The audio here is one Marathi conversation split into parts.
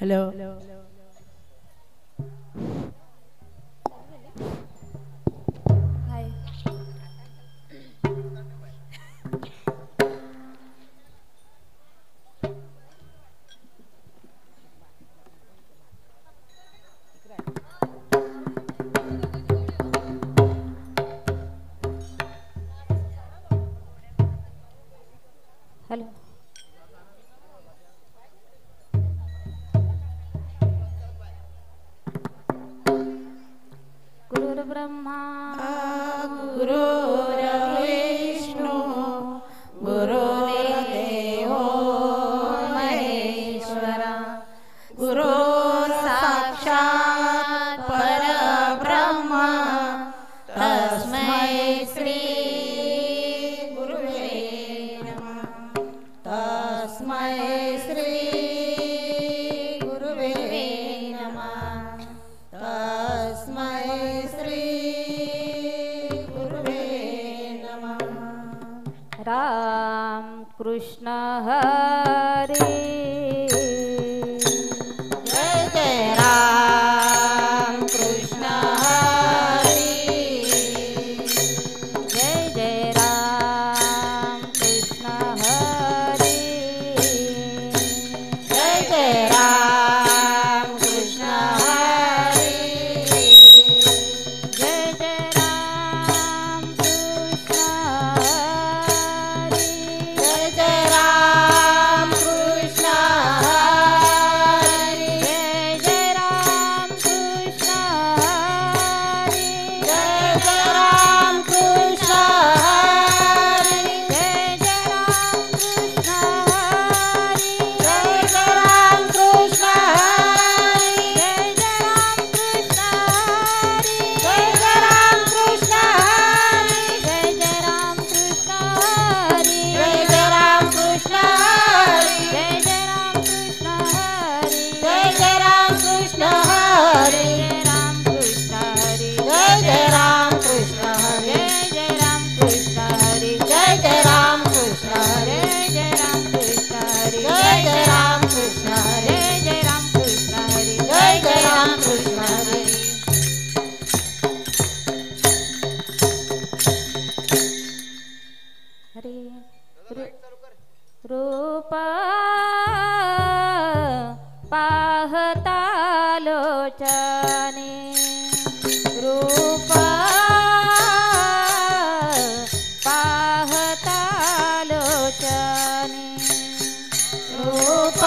हॅलो हाय हॅलो गुरुर्ब्रह्मा गुरुर्विष्णू गुरुर्देवो महेश्वरा गुरु साक्षात् परब्रह्म तस्मै श्री गुरुवे नमः तस्मै श्री गुरुवे नमः तस्मै श्री गुरुवे नमः राम कृष्ण हरे जय जय राम कृष्ण हरी जय जय राम कृष्ण हरे जय जय राम कृष्ण हरी जय जय राम कृष्ण हरे जय जय राम कृष्ण हरी जय जय राम कृष्ण हरे जय जय राम कृष्ण हरी जय जय राम कृष्ण हरे जय जय राम कृष्ण हरी जय जय राम कृष्ण हरे जय जय राम कृष्ण हरी जय जय राम कृष्ण हरे जय जय राम कृष्ण हरी जय जय राम कृष्ण हरे जय जय राम कृष्ण हरी जय जय राम कृष्ण हरे जय जय राम कृष्ण हरी जय जय राम कृष्ण हरे जय जय राम कृष्ण हरी जय जय राम कृष्ण हरे जय जय राम कृष्ण हरी जय जय राम कृष्ण हरे जय जय राम कृष्ण हरी हरे रूप पाहता लोचने रूप पाहता लोचने रूप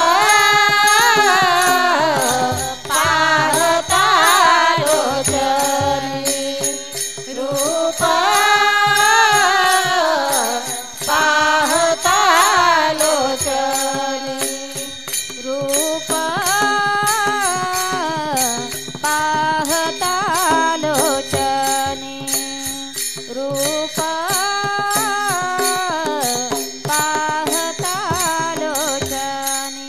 पाहता लोचनी रूप पाहता लोचनी रूप पाहता लोचने रूप पाहता लोचने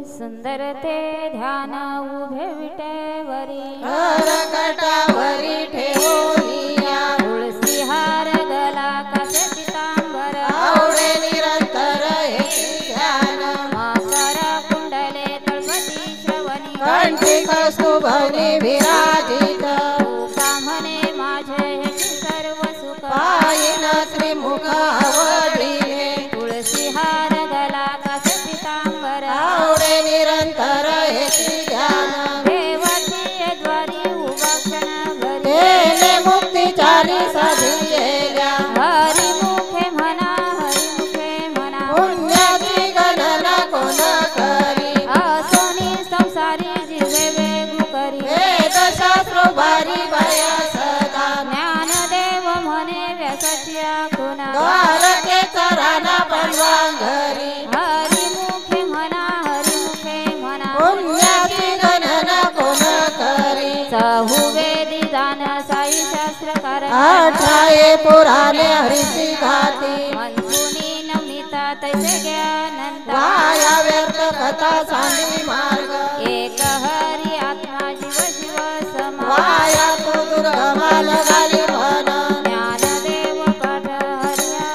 सुंदर ते ध्यान उभे विटेवरी करकटावरी ठेवोनिया तुळसी हार गला कसे पितांबर आवडे निरंतर हे ध्यान मकर कुंडले तळपती श्रवणी कंठी कस्तुभवनी विराजित तुका म्हणे माझे हे सर्व सुख पायीन श्रीमुख आवडीने तुळसी हार गला कसे पितांबर आवडे निरंतर हे ध्यान देवाची द्वारी उभा क्षण घरी केले मुक्तिचारी साधिलेल्या हरिमुखे म्हणा हरिमुखे म्हणा पुण्याची गणना कोण करी असोनी संसारी जीवे वेगू करी वेदशास्त्र भारी भया सदा ज्ञानदेव म्हणे व्यासाची आखुना द्वारकेचा राणा बनवा घरी हरिमुखे म्हणा हरिमुखे म्हणा पुण्याची गणना कोण करी चहुवेदी दान साई शास्त्रकार अठाये पुराणे हरिची घाती मंथुनी नमिता तैसे ज्ञानंता वाया व्यर्थ कथा सांडी मार्ग एक हरी आत्मा जीव शिव समा वाया तो दुर्गमाल घाली म्हण ज्ञानदेव पाठ हरिया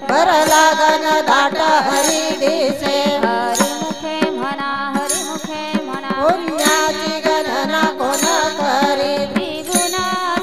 बर लागन दाट हरी दिसे हरिमुखे म्हणा हरिमुखे म्हणा पुण्याची गणना कोण करी त्रिगुण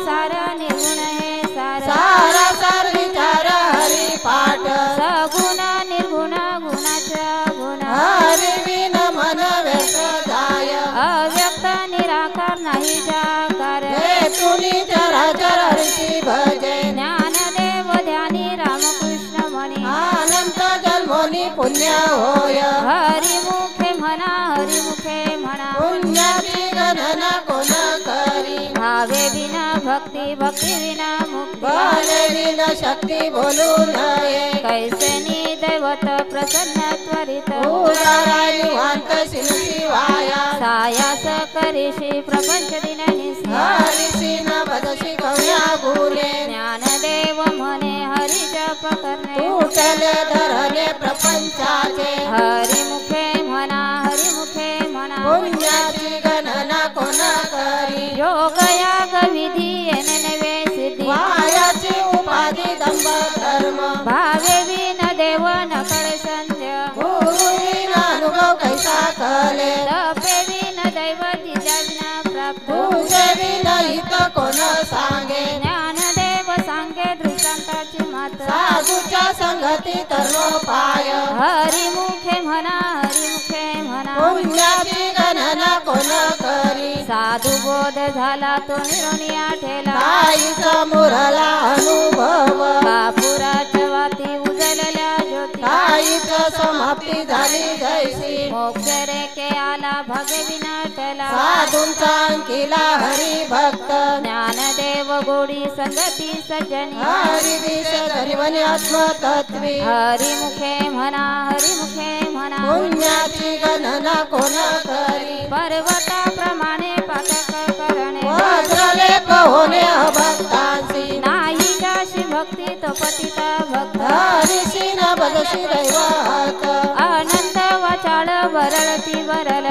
सार निर्गुण हे सार सारा सार विचार हरी पाठ सगुण निर्गुण गुणाच्या गुण हरी विन मन व्यर्थ जाय अव्यक्त निराकार नाही जाकार हे तुनी चराचर हरीची भजे ज्ञानदेव ध्यानी रामकृष्ण म्हणे अनंत जन्मोनी पुण्य होय हरिमुखे म्हणा हरिमुखे म्हणा पुण्याची गणना कोण करी भावे विना भक्ती भक्ती विना मुक्ती बले विन शक्ती बोलू नये कैसे दैवत प्रसन्न त्वरित उदारा निवांत शिवाया सायास करीशी प्रपंच दिन निसी हरिशी न बदशी कव्या गुणे ज्ञानदेव म्हणे हरि जप करणे तुटले धरले प्रपंचाचे हरिमुखे म्हणा हरिमुखे म्हणा पुण्याची गणना कोण करी योग याग विधी येणे नवे सिद्धी वायाची उपाधी दंभ धर्म भावे विन देव न कळे संध्य गुरु विन अनुभव कैसा कले तपे विन दैव दिल्या विना प्राप्त तुझे विन हित कोण सांगे ज्ञानदेव सांगे दृष्टांताची मात साधूच्या संगती तर्वोपाय हरिमुखे म्हणा हरिमुखे म्हणा पुण्याची गणना कोण करी साधू बोध झाला तो निरोनिया ठेला ताईचा मुरला अनुभव कापुराच्या वाती उजळल्या ज्योती ताईचा समाप्ती झाली जैसी मोक्ष रेखे आला भगे विनाटला साधूंचा अंकिला हरी भक्त ज्ञानदेव गोडी संगती सज्जनी हरी दिश धरिवने आत्मतत्वी हरिमुखे म्हणा हरिमुखे म्हणा पुण्याची गणना कोण करी पर्वताप्रमाणे पातक करणे वज्रलेप होणे अभक्तांसी नाही जाशी भक्ती तो पतिता भक्त हरिशी न बदशी दैवत अनंत वाचाळ वरळती वरल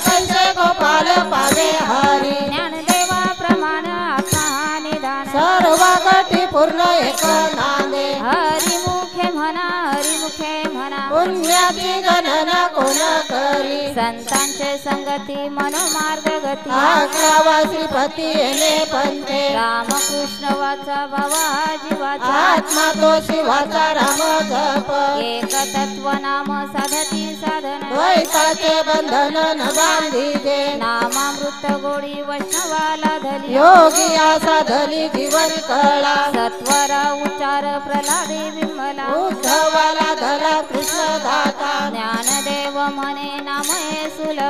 कैसे गोपाल पावे हरी ज्ञानदेवा प्रमाण आत्मा हा निदान सर्व गटी पूर्ण एक नांदे हरिमुखे म्हणा हरिमुखे म्हणा पुण्याची गणना कोण करी संतांचे संगती मनोमार्ग गती अकरावा श्रीपती येणे पंथे रामकृष्ण वाचा भावा हा जीवाचा आत्मा तो शिवाचा राम जप एक तत्व नाम साधती साधन द्वैताचे बंधन न बांधी दे नामामृत गोडी वैष्णवाला धली योगी आसा धरी जीवन कळा सत्वर उच्चार प्रल्हादी विमला उद्धवाला धरा कृष्ण दाता ज्ञानदेव म्हणे नाम हे सुलभ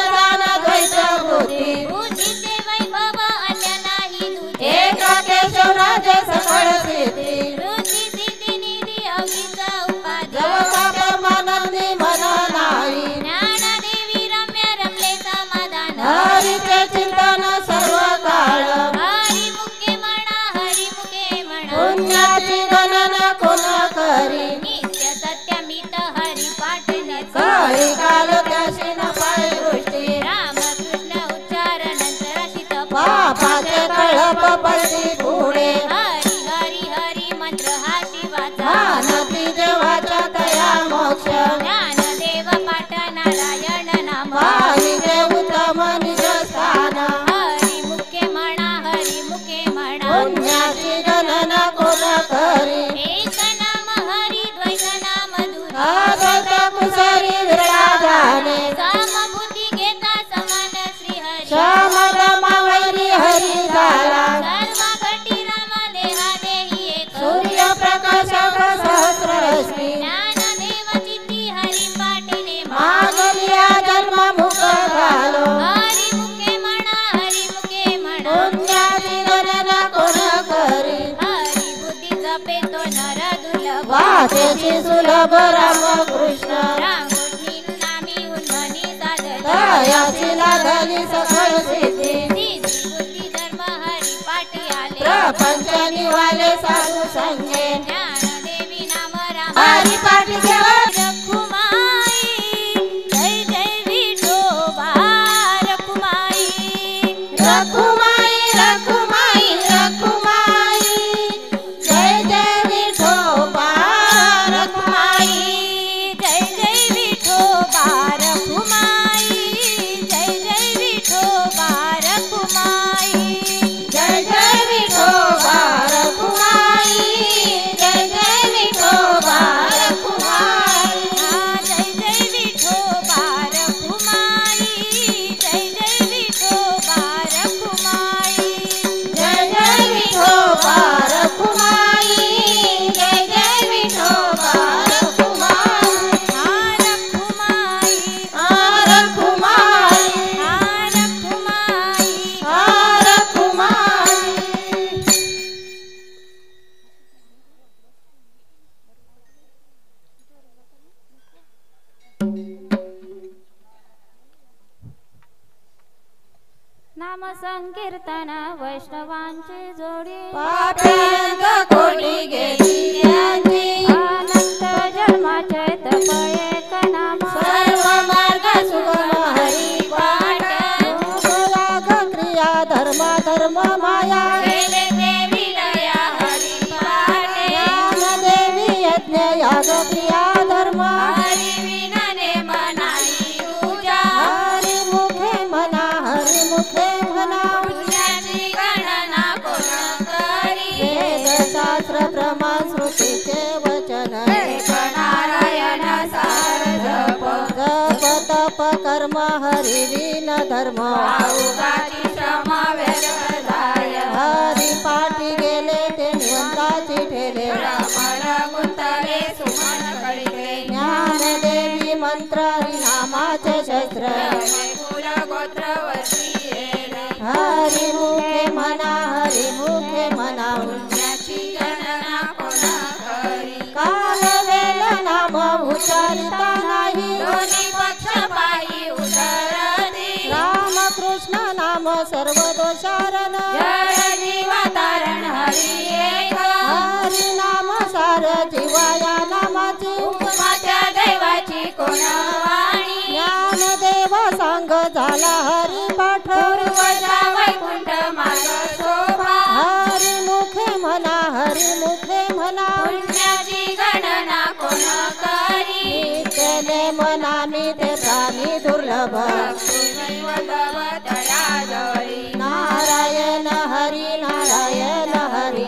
तेची सुलभ रामकृष्ण रामकृष्ण नामी उन्मनी साधत दयाची लादली सकळ सिद्धी सिद्धी बुद्धी धर्म हरी पाठी आले प्रपंच निवाले साधू संगे ज्ञानदेवी नाम राम हरी पाठी देवा रखुमाई जय जय विठोबा रखुमाई रखुमाई रखुमाई रखुमाई जय जय विठोबा रखुमाई जय जय विठोबा रखुमाई जय जय विठोबा रखुमाई जय जय विठोबा रखुमाई जय जय विठोबा रखुमाई जय जय विठोबा रखुमाई जय जय विठोबा रखुमाई जय जय विठोबा रखुमाई जय जय विठोबा रखुमाई रखुमाई रखुमाई रखुमाई रखुमाई नाम संकीर्तन वैष्णवांची जोडी पाप्यांत कोटी गेली यांची अनंत जन्माचे तप एक नाम सर्व मार्ग सुगम हरी पाठ राग क्रिया धर्म धर्म माया केले देवी लया हरी पाटे ज्ञान देवी यज्ञ याग क्रिया धर्म हरी विनाने मनाली पूजा हरी मुखे म्हणा हरी मुखे म्हणा पुण्याची गणना कोण करी वेद शास्त्र प्रमाण श्रुतीचे वचन नारायण सार जप जप तप कर्म हरी विन धर्म उगाची श्रम व्यर्थ जाय हरी पाठी गेले ते निवंताची ठेले रमण गुंतले सुमन कळिले ज्ञानदेवी मंत्र हरिनामाचे शस्त्र कुल गोत्र वशी येले हरी मुखे म्हणा हरी मुखे म्हणा पुण्याची गणना कोण करी काल वेल नाम उच्चारिता नाही दोन्ही पक्ष पायी उतरती राम कृष्ण नाम सर्व दोषारण जय जीवातारण हरी एक हरी नाम सार जीवाया नामाची माझ्या दैवाची कोण वाणी ज्ञानदेव सांग झाला हरी पाठ पूर्वजा वैकुंठ मार्ग शोभा हरी मुखे म्हणा हरी मुखे म्हणा पुण्याची गणना कोण करी नित्यने मना मी ते प्राणी दुर्लभ नारायण हरी नारायण हरी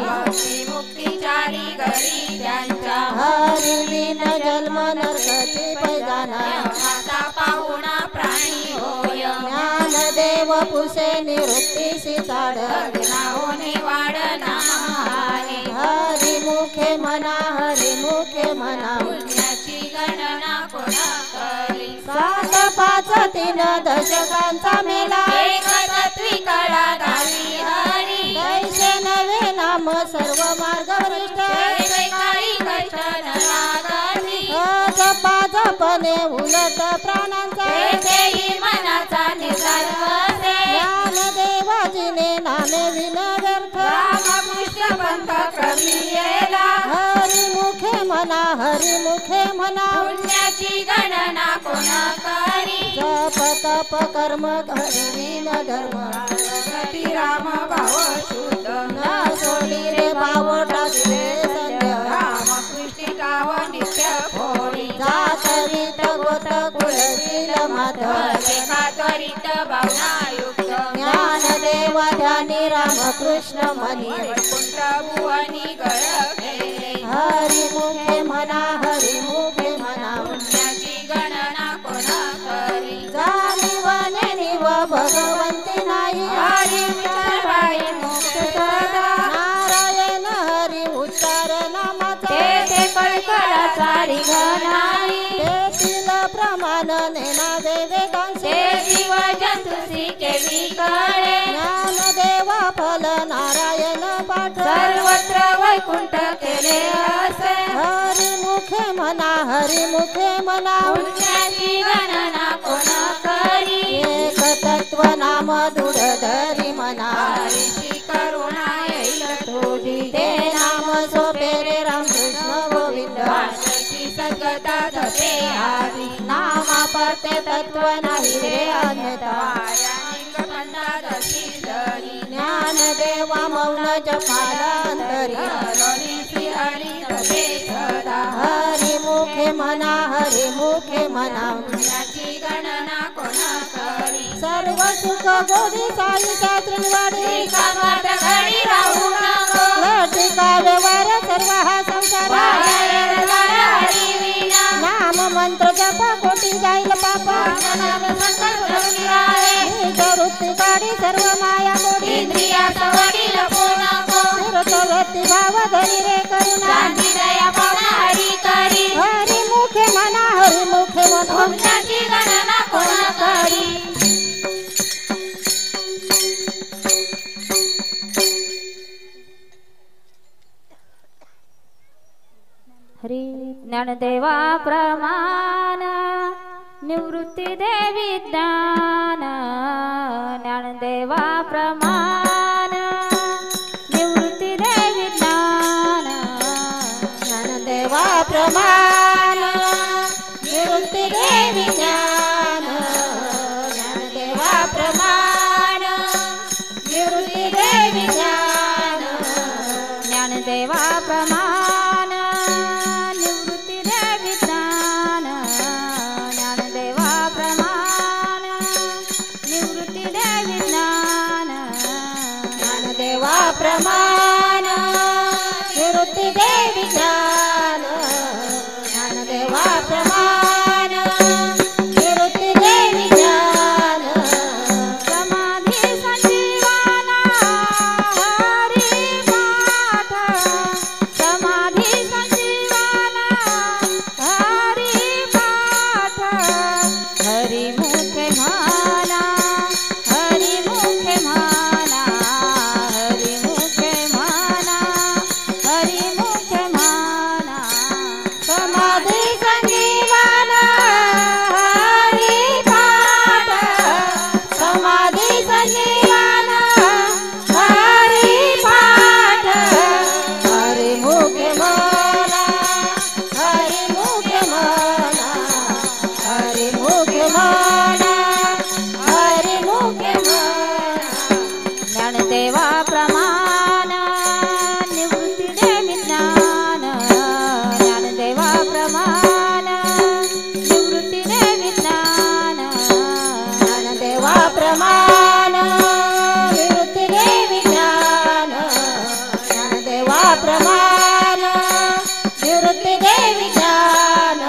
मुक्तीचारी घरी त्यांच्या हरी विन जन्म नरकाची पैजाना माता पाहुणा प्राणी होय ज्ञानदेव पुसे निवृत्ती सीताड नाहोने वाढ नाम आहे हरी मुखे म्हणा हरी मुखे म्हणा पुण्याची गणना कोण करी 7 5 3 दशकांचा मेला एक तत्वी कळा गावी हरी कैसे नवे नाम सर्व मार्ग वरिष्ठ जैसे काही कष्ट न लागती जपा जपने उलट प्राणांचा तेथेही मनाचा निसार वसे ज्ञानदेवाजीने नामे विन व्यर्थ रामकृष्ण पंथ क्रमी येला हरी मुखे म्हणा हरी मुखे म्हणा पुण्याची गणना कोण करी जप तप कर्म हरी विन धर्म गती राम भाव शुद्ध न सोडी रे भाव टाकले संध्या रामकृष्ण गाव नित्य फोडी जात रीत गोत कुळशील माधव त्वरित भावनायुक्त ज्ञानदेव ध्यानी रामकृष्ण मनी वैकुंठ भुवनी गळ गेले हरी मुखे म्हणा हरी मुखे म्हणा पुण्याची गणना कोण करी जाणीवने निव भगवंती नाही हरी विठ्ठलाई मुक्त सदा नारायण हरी उच्चार नामाचा तेथे कळकळाचा रिगणाई तेथील प्रमाण नेनावे वेदांशी ते जीव जंतुसी केली कळे ज्ञानदेव फल नारायण पाठ सर्वत्र वैकुंठ केले असे हरी म्हणा हरी मुखे म्हणा पुण्याची गणना कोण करी एक तत्व नाम दूढ धरी म्हणा हरीची करुणा येईल तुझी ते नाम सोपे रे रामकृष्ण गोविंद वासची सद्गता धते हरी नामा पते तत्व नाही रे अन्यथा ज्ञान देवा मौन जपाला अंतरी हरी मुखे म्हणा हरी मुखे म्हणा गणना कोण करी सर्व सुख गोडी साई शास्त्रीवाडी घडी राहू नको लटिका व्यवहार सर्व हा संसार हरी विना नाम मंत्र जप कोटी जाईल पापा वृत्ती काढी सर्व माया मोडी इंद्रिया सवडी लपू नको वृत्ती भाव धरी रे करुणा शांती दया पावना हरी करी हरी मुखे म्हणा हरी मुखे म्हणा पुण्याची गणना कोण करी हरी ज्ञानदेवा प्रमाण निवृत्ती देवी ज्ञान ज्ञानदेवा प्रमाण निवृत्ती देवी ज्ञान ज्ञानदेवा प्रमाण निवृत्ती देवी ज्ञान ज्ञानदेवा प्रमाण निवृत्ती देवी ज्ञान ज्ञानदेवा प्रमाण निवृत्ती देवी ज्ञान ज्ञानदेवा प्रमाण निवृत्ती देवी ज्ञान ज्ञानदेवा प्रमाण निवृत्ती देवी ज्ञान ज्ञानदेवा प्रमाण निवृत्ती देवी ज्ञान समाधी संजीवाना हरी पाठ समाधी संजीवाना हरी पाठ हरी मुखे म्हणा हरी मुखे म्हणा हरी मुखे म्हणा हरी मुखे म्हणा समाधी संजीवन हरी पाठ समाधी संजीवन हरी पाठ हरी मुखे म्हणा हरी मुखे म्हणा हरी मुखे म्हणा हरी मुखे म्हणा ज्ञानदेवा प्रमाण निवृत्ती देवी ज्ञान ज्ञानदेवा प्रमाण निवृत्ती देवी ज्ञान ज्ञानदेवा प्रमाण निवृत्ती देवी ज्ञान ज्ञानदेवा प्रमाण निवृत्ती देवी ज्ञान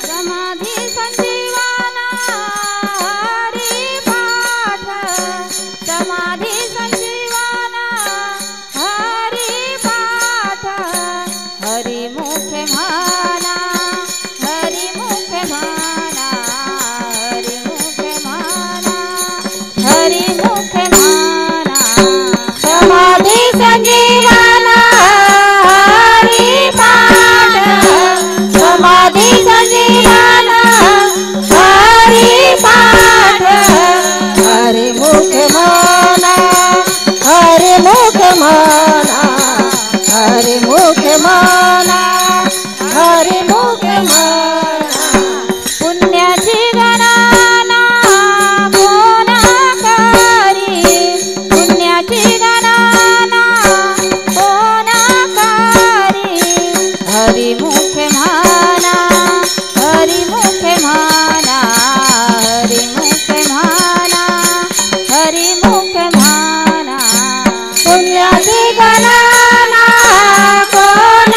समाधी संजीवाना हरी पाठ समाधी संजीवाना हरी पाठ हरी मुखे म्हणा हरी मुखे म्हणा हरी मुखे म्हणा हरी मुखे म्हणा समाधी संजीवन हरी पाठ समाधी संजीवन हरी पाठ हरी मुखे म्हणा हरी मुखे म्हणा हरी मुखे म्हणा हरी मुखे म्हणा पुण्याची गणना कोण करी पुण्याची गणना कोण करी हरी मुखे म्हणा हरी मुखे म्हणा हरी मुखे म्हणा हरी मुखे म्हणा पुण्याची गणना कोण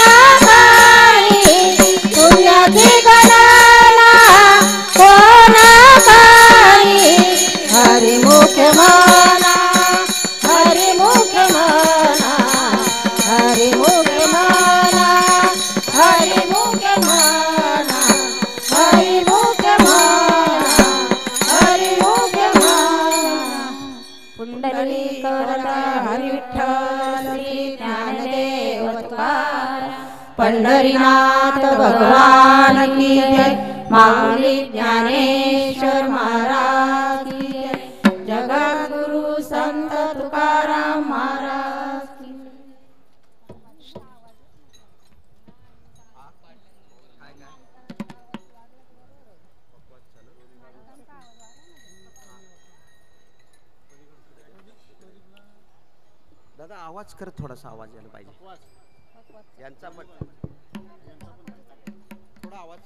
करी पुण्याची गणना कोण करी हरी मुखे म्हणा हरी मुखे म्हणा हरी मुखे म्हणा हरी मुखे म्हणा हरी मुखे म्हणा हरी मुखे म्हणा पुंडलिक हरी विठ्ठल श्री ज्ञानदेव तुकाराम पंढरीनाथ भगवान की जय, माऊली ज्ञानेश्वर महाराज की जय, जगद्गुरु संत तुकाराम महाराज की जय. दादा आवाज कर, थोडासा आवाज यायला पाहिजे यांचा पण थोडा आवाज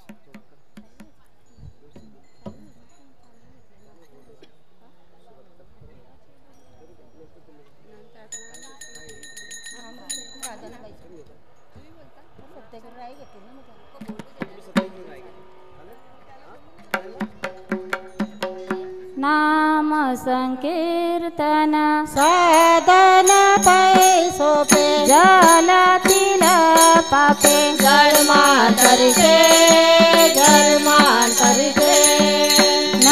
नाम संकीर्तन साधन पैसोपे जलतील पापे जन्मांतरिचे जन्मांतरिचे न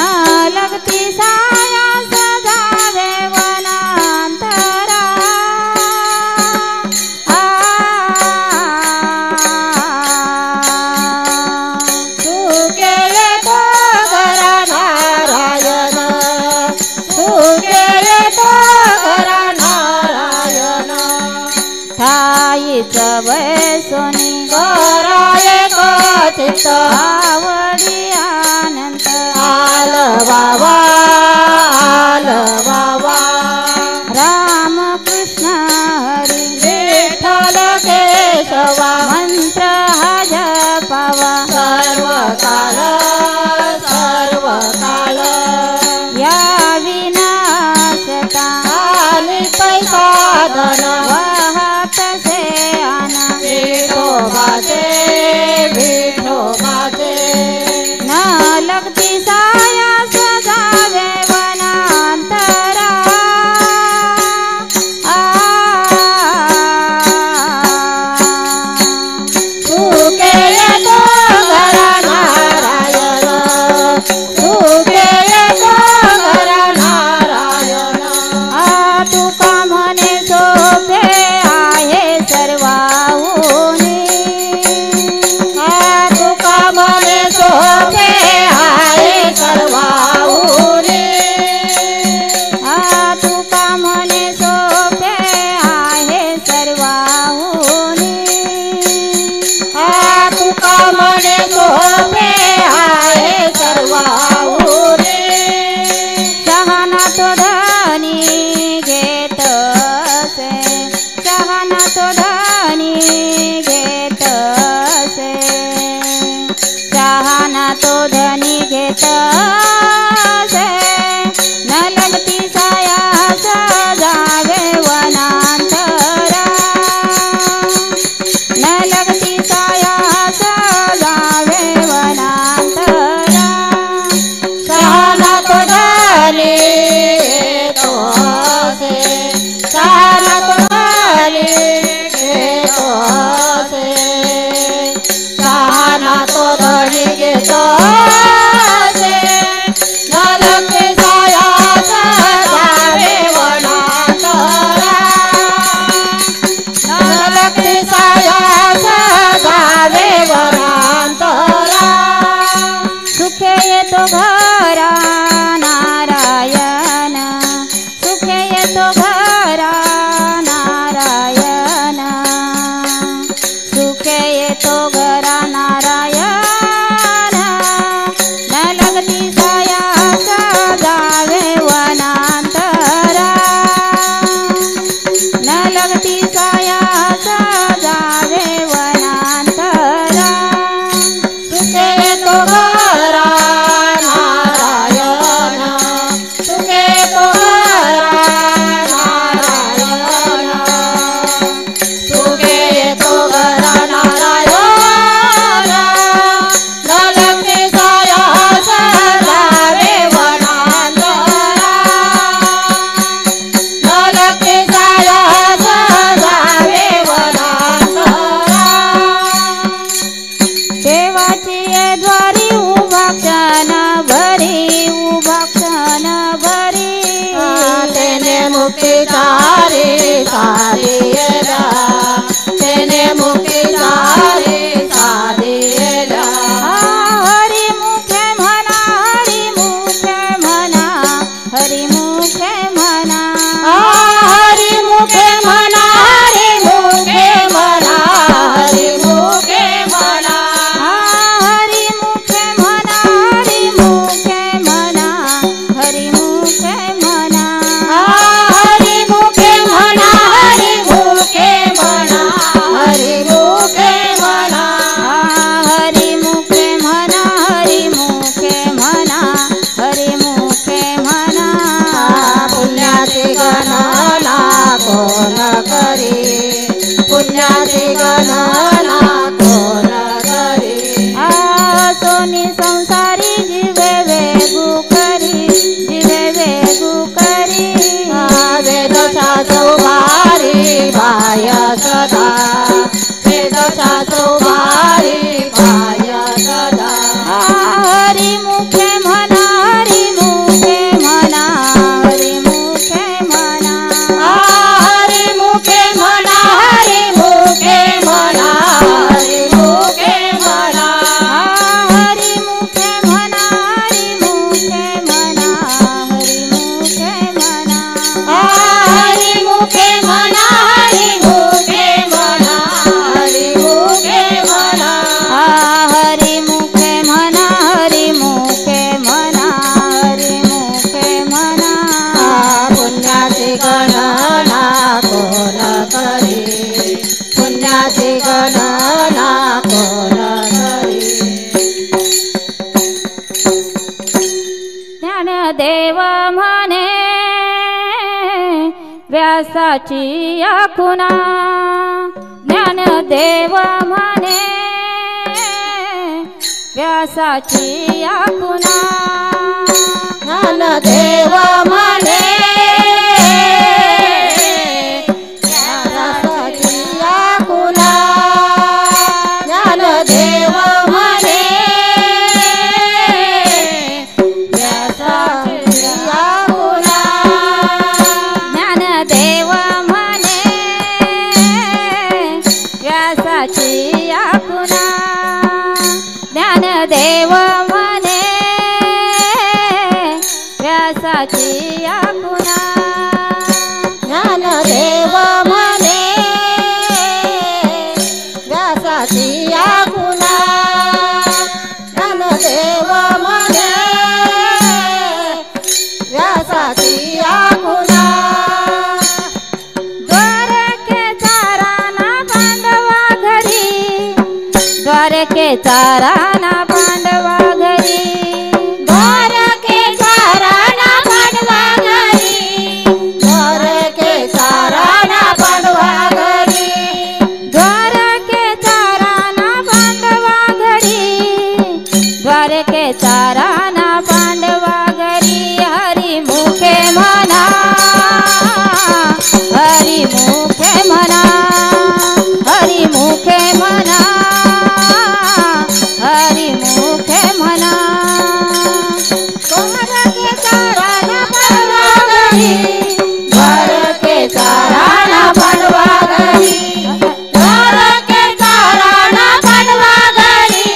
लगती सायास जावे वनांतरा तू केले तो घरा नारायण, तू केले तो घरा नारायण, ठाईच वैसोनी कराये कथित आवडी अनंत आल बाबा आल बाबा. राम कृष्ण हरी विठ्ठल केशवा मंत्र हा जपावा सर्व काळ सर्व काळ या विनाशता आणि पैसा धन वाहत से आना विठोबाचे विठोबाचे न लगती सायास जावे वनांतरा तू केले तो घरा नारायण, तू केले तो घरा नारायण. तुका म्हणे सोपे आहे सर्वाहुनी तुका मने सोपे आहे सर्वाहुनी, तुका म्हणे सोपे आहे सर्वाहुनी तुका मने सोपे आहे सर्वाहुनी. शहाणा तो धनी घेत असे, शहाणा तो धनी घेत असे, शहाणा तो धनी घेत असे, न लगती सायास जावे वनांतरा, न लगती सायास जावे वनांतरा. शहाणा तो धनी घेतो असे, शहाणा तो धनी घेतो असे, शहाणा तो धनी घेतो असे, न लगती सायास जावे वनांतरा, न लगती सायास जावे वनांतरा. सुखे येतो घरा नारायण, सुखे येतो घरा नारायण, सुखे येतो घरा नारायण, न लगती सायास जावे वनांतरा, न लगती सायास जावे वनांतरा. सुखे तो घरा नारायण, सुखे तो घरा नारायण, सुखे तो घरा नारायण, न लगती सायास जावे वनांतरा, न लगती सायास जावे वनांतरा. देवाची ये द्वारी उभा क्षण भरी, उभा क्षण भरी, तेने मुक्ती सारी सारी तेने मुक्ती सारी पुण्याची गणना कोण करी पुण्याची गणना कोण करी सोनी संसारी जीवे वेगू करी जीवे वेगू करी वेद शास्त्रोभारी पाय सदा वेद शास्त्रोभारी पाय सदा हरी मुखे म्हणा हरी मुखे म्हणा हरी मुखे म्हणा हरी मुखे म्हणा हरी मुखे म्हणा हरी मुखे म्हणा हरी मुखे म्हणा हरी मुखे म्हणा हरी मुखे म्हणा हरी मुखे म्हणा हरी मुखे म्हणा हरी मुखे म्हणा हरी मुखे म्हणा हरी मुखे म्हणा हरी मुखे म्हणा पुण्याची गणना कोण करी पुण्याची गणना कोण करी ज्ञानदेव म्हणे व्यासाची खुणा ज्ञानदेव म्हणे व्यासाची खुणा ज्ञानदेव म्हणे व्यासाची खुणा ज्ञानदेव म्हणे व्यासाची खुणा ज्ञानदेव म्हणे व्यासाची खुणा ज्ञानदेव म्हणे व्यासाची खुणा ज्ञानदेव म्हणे व्यासाची खुणा ज्ञानदेव म्हणे व्यासाची खुणा द्वारकेचा राणा पांडवा घरी द्वारकेचा राणा पांडवा घरी द्वारकेचा राणा पांडवा घरी द्वारकेचा राणा पांडवा घरी द्वारकेचा राणा पांडवा घरी द्वारकेचा राणा पांडवा घरी हरी मुखे म्हणा हरी मुखे म्हणा हरी मुखे म्हणा हरी मुखे म्हणा द्वारकेचा राणा पांडवा घरी द्वारकेचा राणा पांडवा घरी द्वारकेचा राणा पांडवा घरी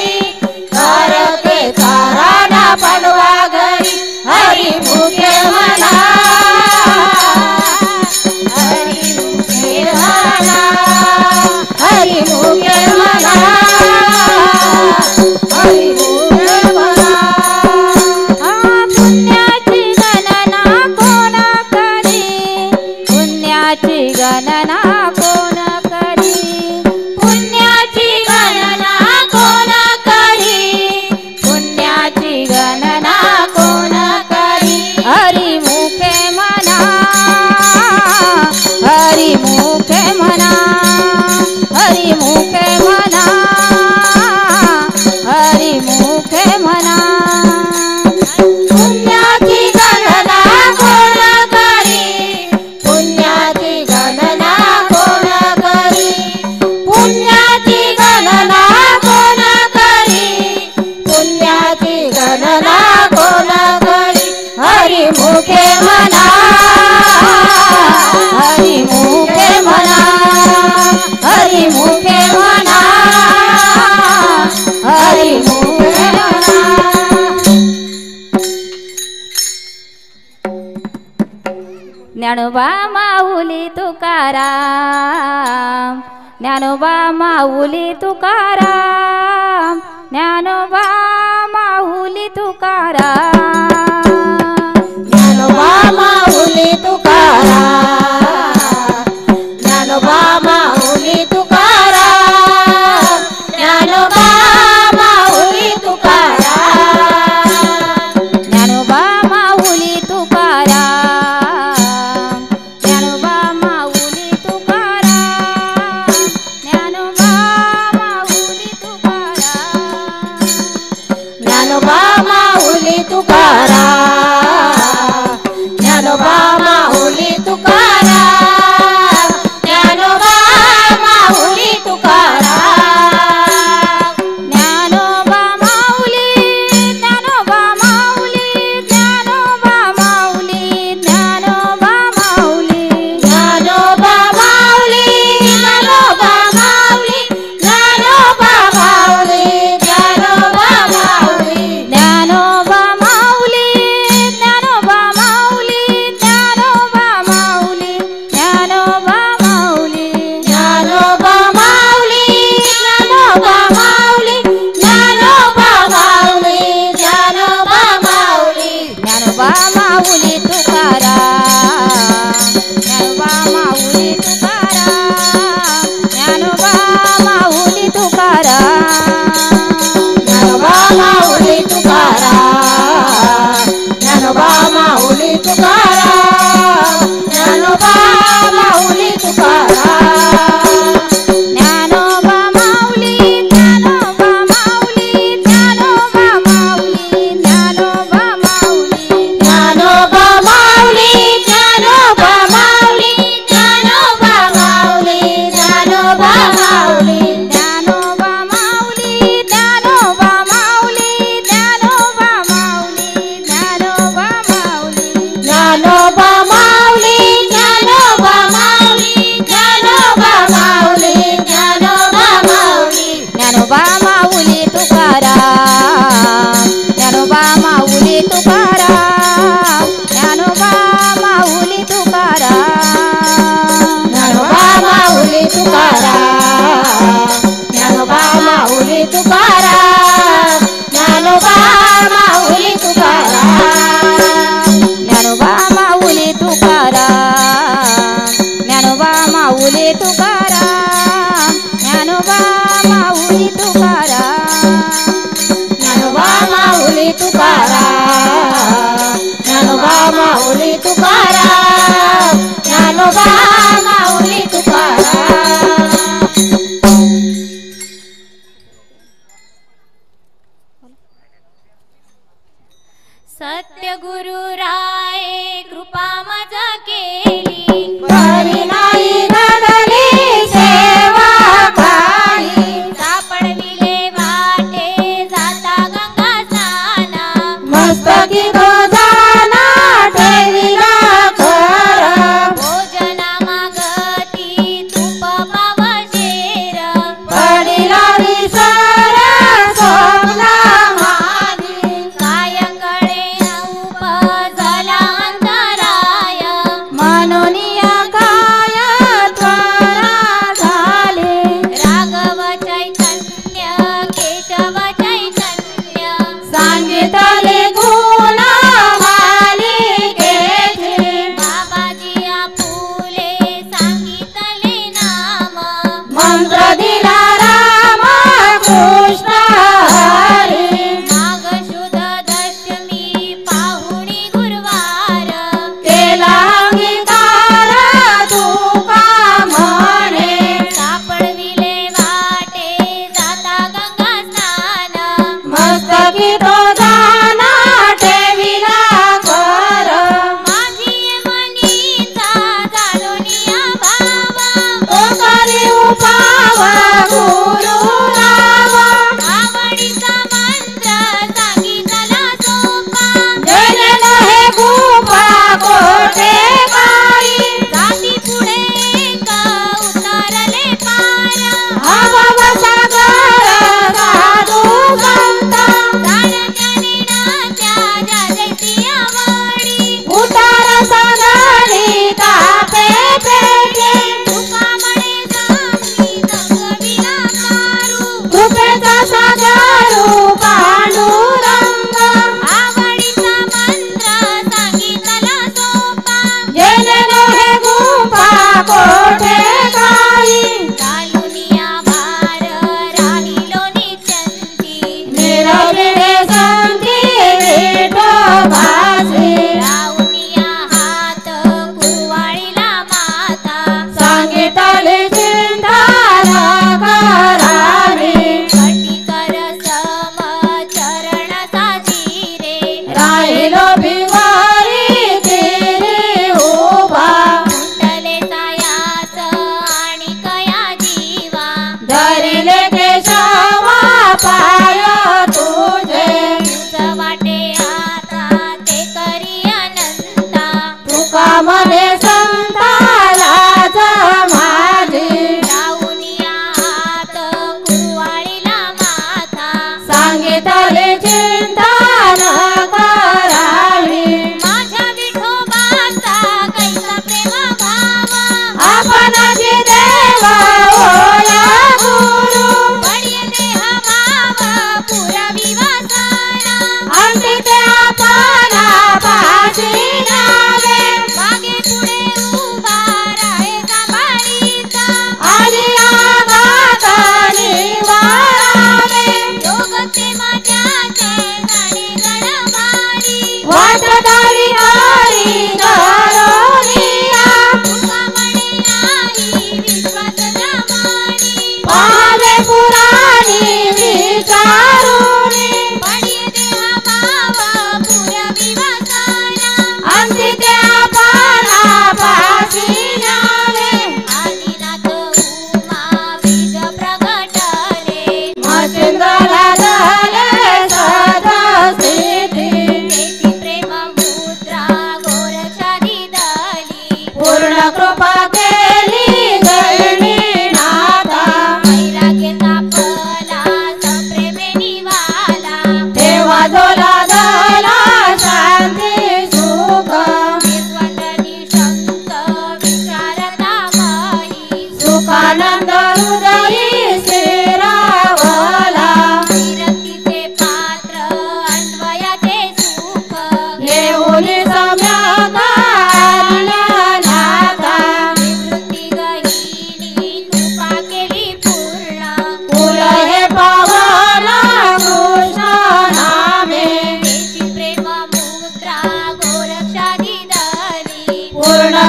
द्वारकेचा राणा पांडवा घरी हरी मुखे म्हणा हरी मुखे म्हणा हरी मुखे म्हणा हरी मुखे म्हणा पुण्याची गणना कोण करी पुण्याची गणना कोण करी पुण्याची गणना कोण करी पुण्याची गणना कोण करी हरी मुखे म्हणा हरी मुखे म्हणा हरी मुखे म्हणा हरी मुखे म्हणा पुण्याची गणना कोण करी पुण्याची गणना कोण करी पुण्याची गणना कोण करी पुण्याची गणना कोण करी हरी मुखे म्हणा हरी मुखे म्हणा हरी मुखे म्हणा हरी मुखे म्हणा ज्ञानोबा माऊली तुकाराम ज्ञानोबा माऊली तुकाराम ज्ञानोबा माऊली तुकाराम ज्ञानोबा माऊली तुकाराम ज्ञानोबा माऊली तुकाराम ज्ञानोबा माऊली तुकाराम ज्ञानोबा माऊली तुकाराम माऊली तुकाराम ज्ञानोबा माऊली तुकाराम ज्ञानोबा माऊली तुकाराम ज्ञानोबा माऊली तुकाराम ज्ञानोबा माऊली तुकाराम ज्ञानोबा माऊली तुकाराम ज्ञानोबा माऊली ज्ञानोबा माऊली ज्ञानोबा माऊली ज्ञानोबा माऊली ज्ञानोबा माऊली ज्ञानोबा माऊली ज्ञानोबा माऊली ज्ञानोबा माऊली ज्ञानोबा माऊली ज्ञानोबा माऊली ज्ञानोबा माऊली ज्ञानोबा माऊली ज्ञानोबा माऊली ज्ञानोबा माऊली ज्ञानोबा माऊली ज्ञानोबा माऊली ज्ञानोबा माऊली तुकाराम ज्ञानोबा माऊली तुकाराम ज्ञानोबा माऊली तुकाराम ज्ञानोबा माऊली तुकाराम ज्ञानोबा माऊली तुकाराम ज्ञानोबा माऊली तुकाराम ज्ञानोबा माऊली तुकाराम ज्ञानोबा माऊली तुकाराम ज्ञानोबा माऊली तुकाराम ज्ञानोबा माऊली तुकाराम ज्ञानोबा माऊली तुकाराम ज्ञानोबा माऊली तुकाराम सत्यगुरु राय कृपा मजा केली बरी नाही घडली सेवा काही सापडविले वाटे जाता गंगा स्नाना मस्तकी तो जाना ठेविला खरा भोजनामा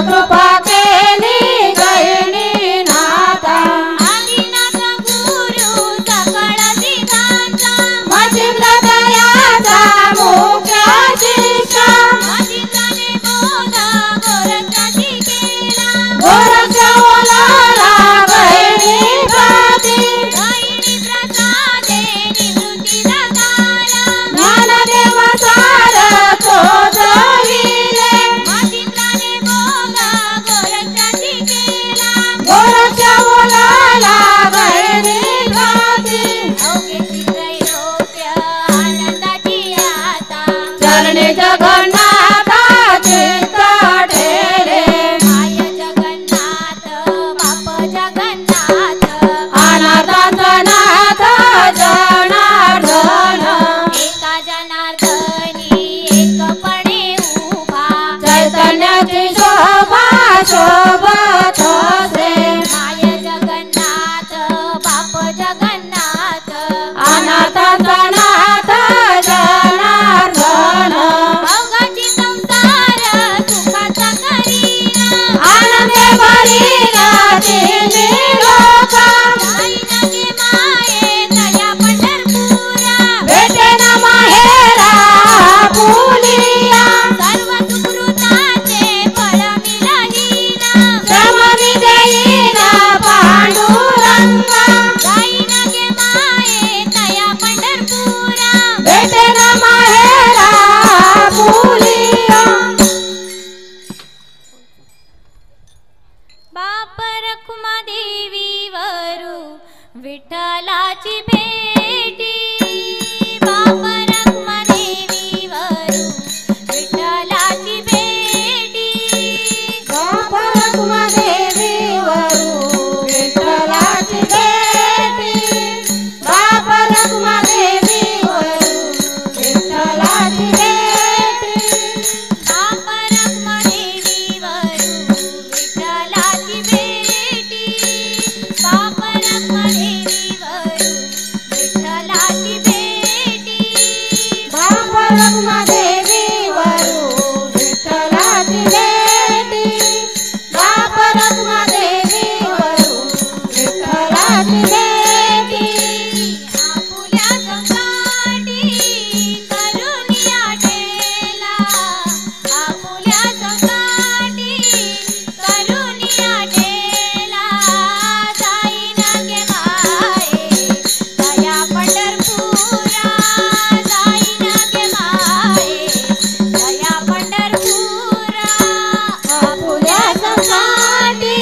कृपा केली गहिनी नाथा आदिनाथ गुरु सकळ सिद्धांचा मचिंद्र दयाचा मुख्य शिष्य मचिंद्राने बोध गोरक्षाची केला गोरक्ष ओलाला गहिनी प्रती गहिनी प्रसादे निवृत्ती दाताला ज्ञानदेव सार तो जविले मचिंद्राने बोध गोरक्षाची केला गोरक्ष ओलाला गहिनी प्रती अवघे त्रैलोक्य आनंदाची आता चरणी जगन्नाथा चित्त ठेरे माय जगन्नाथ बाप जगन्नाथ अनाथाचा नाथ जनार्दन एका जनार्दनी एकपणे उभा चैतन्याची शोभा शोभत असे माय जगन्नाथ बाप जगन्नाथ अनाथाचा नाथ जनार्दन अवघाची संसार सुखाचा करीना आनंदे भरीना तिन्ही लोक जाईना गे माये तया पंढरपुरा भेटे न माहेरा फुलिया सर्व सुकृताचे फळ मिळहीना श्रमणी देईना पांडुरंगा जाईना गे माये तया पंढरपुरा भेटे न माहेरा फुलिया बाप रखुमा देवी वरू विठ्ठलाची भेटी बाप रखुमा देवी वरू विठ्ठलाची भेटी बाप रखुमा देवी वरू विठ्ठलाची भेटी बाप रखुमा देवी वरू विठ्ठलाची भेटी बाप रखुमा देवी वरू विठ्ठलाची भेटी बाप रखुमा देवी वरू विठ्ठलाची भेटी बाप रखुमा देवी वरू विठ्ठलाची भेटी बाप रखुमा देवी वरू विठ्ठलाची भेटी आपुल्या संकटी करुणिया ठेला आपुल्या संकटी करुणिया ठेला जाईना गे माये तया पंढरपुरा जाईना गे माये तया पंढरपुरा आपुल्या संकटी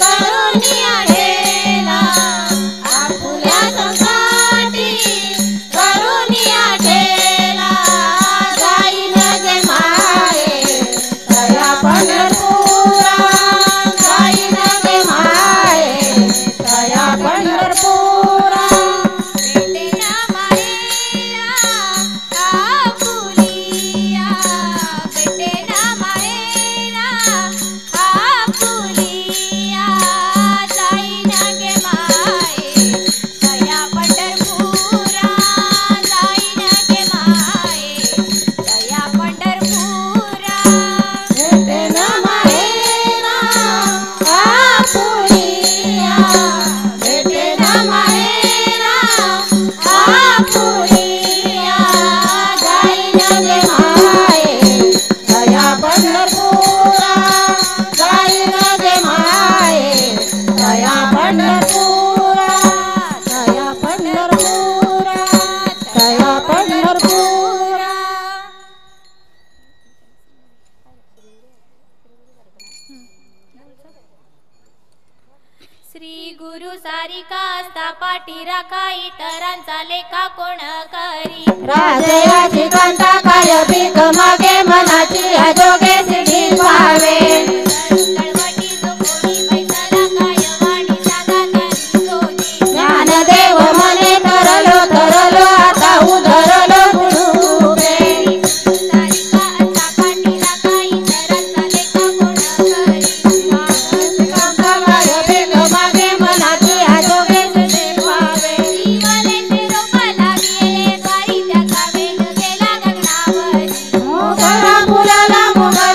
करुणिया ठेला आपुल्या संकटी करुणिया ठेला जाईन गे माये तया पंढरपुरा जाईन गे माये तया पंढरपुरा भेटेना माहेरा आपुलिया भेटेना माहेरा आपुलिया जाईना गे माये तया पंढरपुरा जाईना गे माये तया पंढरपुरा भेटे न माहेरा आपुलिया भेटे न माहेरा आपुलिया जाईन गे माये तया पंढरपुरा जाईन गे माये तया पंढरपुरा तया पंढरपुरा तया पंढरपुरा श्री गुरु सारिका असता पाठी राखा इतरांचा लेखा कोण करी राजयाची कांता काय पीक मागे मनाची अजोगे सिद्धी पावे तळवटी जो कोणी बैसाला काय वाणी जागा करी जोगी ज्ञानदेव मने तरलो तरलो आता उधरलो गुरुपे सारिका असता पाठी राखा इतरांचा लेखा कोण करी कांता काय पीक मागे मनाची अजोगे सिद्धी पावे जीवनाचे रोप लागले बारी त्या कावेल गेला गगनावरी मोगरा फुलाला मोगरा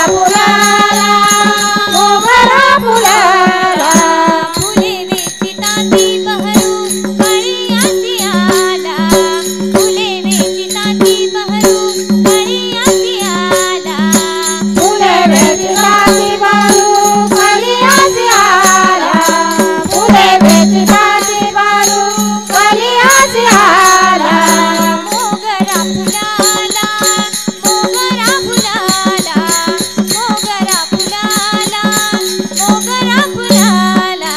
फुलाला मोगरा फुलाला फुले वेचिताती बहरू काळी आला फुले वेचिताती बहरू काळी आला फुले वेचिताती बहरू काळी आला फुले वेचिताती बहरू काळी आला मोगरा फुलाला मोगरा फुलाला मोगरा फुलाला मोगरा फुलाला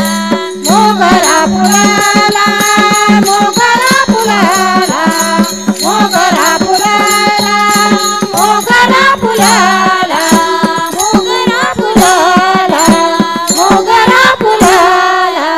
मोगरा फुलाला मोगरा फुलाला मोगरा फुलाला मोगरा फुलाला मोगरा फुलाला मोगरा फुलाला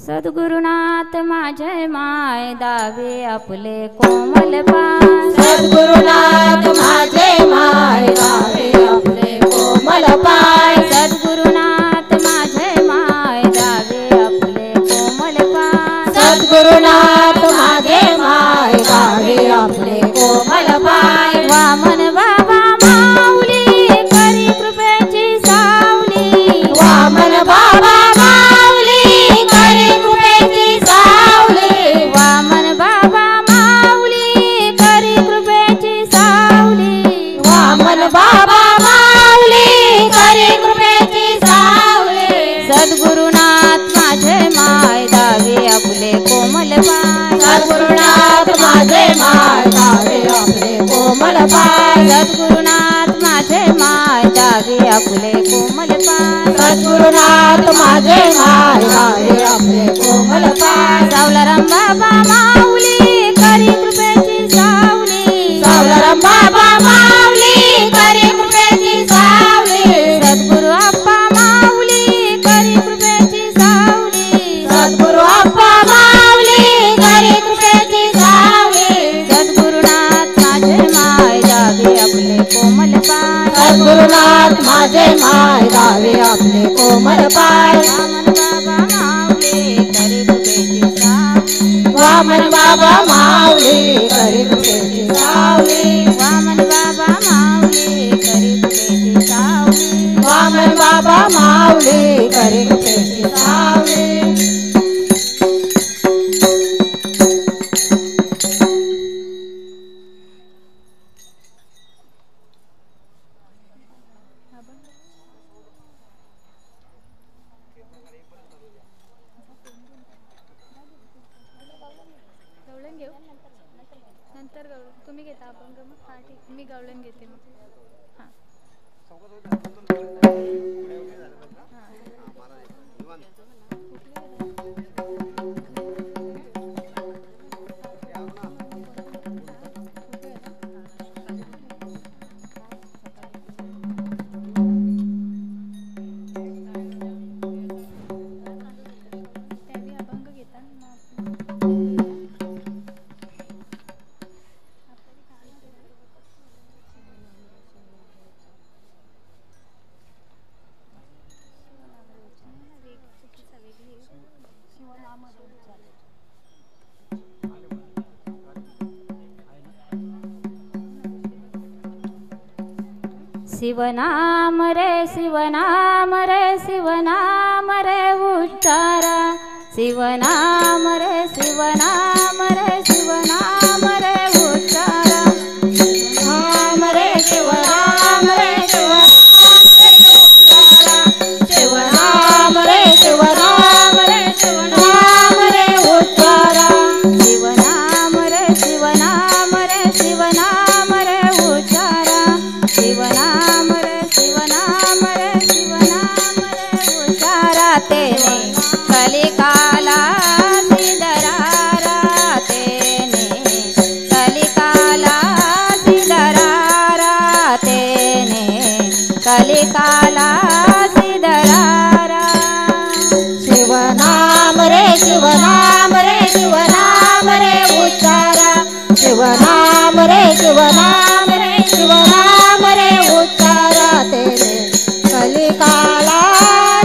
सद्गुरुनाथ माझे माय दावे आपले कोमल पाय सद्गुरुनाथ माझे माय गावे आपले कोमल पाय सद्गुरुनाथ माझे माय दावे आपले कोमल पाय सद्गुरुनाथ माझे माय गावे आपले कोमल पाय वामन बाबा माऊली करी कृपेची सावली वामन बाबा माऊली करी कृपेची सावली वामन बाबा माऊली करी कृपेची सावली वामन बाबा माऊली करी कृपेची सावली सद्गुरुनाथ माझे माय दावे आपले कोमल पाय सद्गुरुनाथ माझे माय गावे आपले कोमल पाय सद्गुरुनाथ माझे माय दावे आपले कोमल पाय सद्गुरुनाथ माझे माय गावे आपले कोमल पाय सावलाराम बाबा माऊली करी कृपेची सावली सावलाराम बाबा माऊली करी कृपेची सावली सद्गुरु आप्पा माऊली करी कृपेची सावली सद्गुरु आप्पा माऊली करी कृपेची सावली सद्गुरुनाथ माझे माय दावे आपले कोमल पाय सद्गुरुनाथ माझे माय गावे आपले कोमल पाय वामन बाबा माऊली करी कृपेची सावली वामन बाबा माऊली करी कृपेची सावली वामन बाबा माऊली करी वामन बाबा माऊली करी कृपेची सावली कृपेची सावली गवळण घेऊ नंतर गवळण तुम्ही घेता अभंग मग हां ठीक मी गवळण घेते मग हां त्यावेळी अभंग घेता मग शिवनाम रे शिवनाम रे शिवनाम रे उच्चारा शिवनाम रे शिवनाम रे शिवनाम रे उच्चारा राम रे शिवराम रे शिवराम रे शिवराम रे शिवराम रे उच्चारा शिवनाम रे शिवनाम रे शिवनाम रे उच्चारा शिवनाम रे शिवनाम रे शिवनाम रे उच्चारा तेने कलिकाला सिदरारा तेने कलिकाला सिदरारा तेने कलिकाला सिदरारा शिवनाम रे शिवनाम रे शिवनाम रे उच्चारा शिवनाम रे शिवनाम रे शिवनाम रे उच्चारा तेरे कलिकाला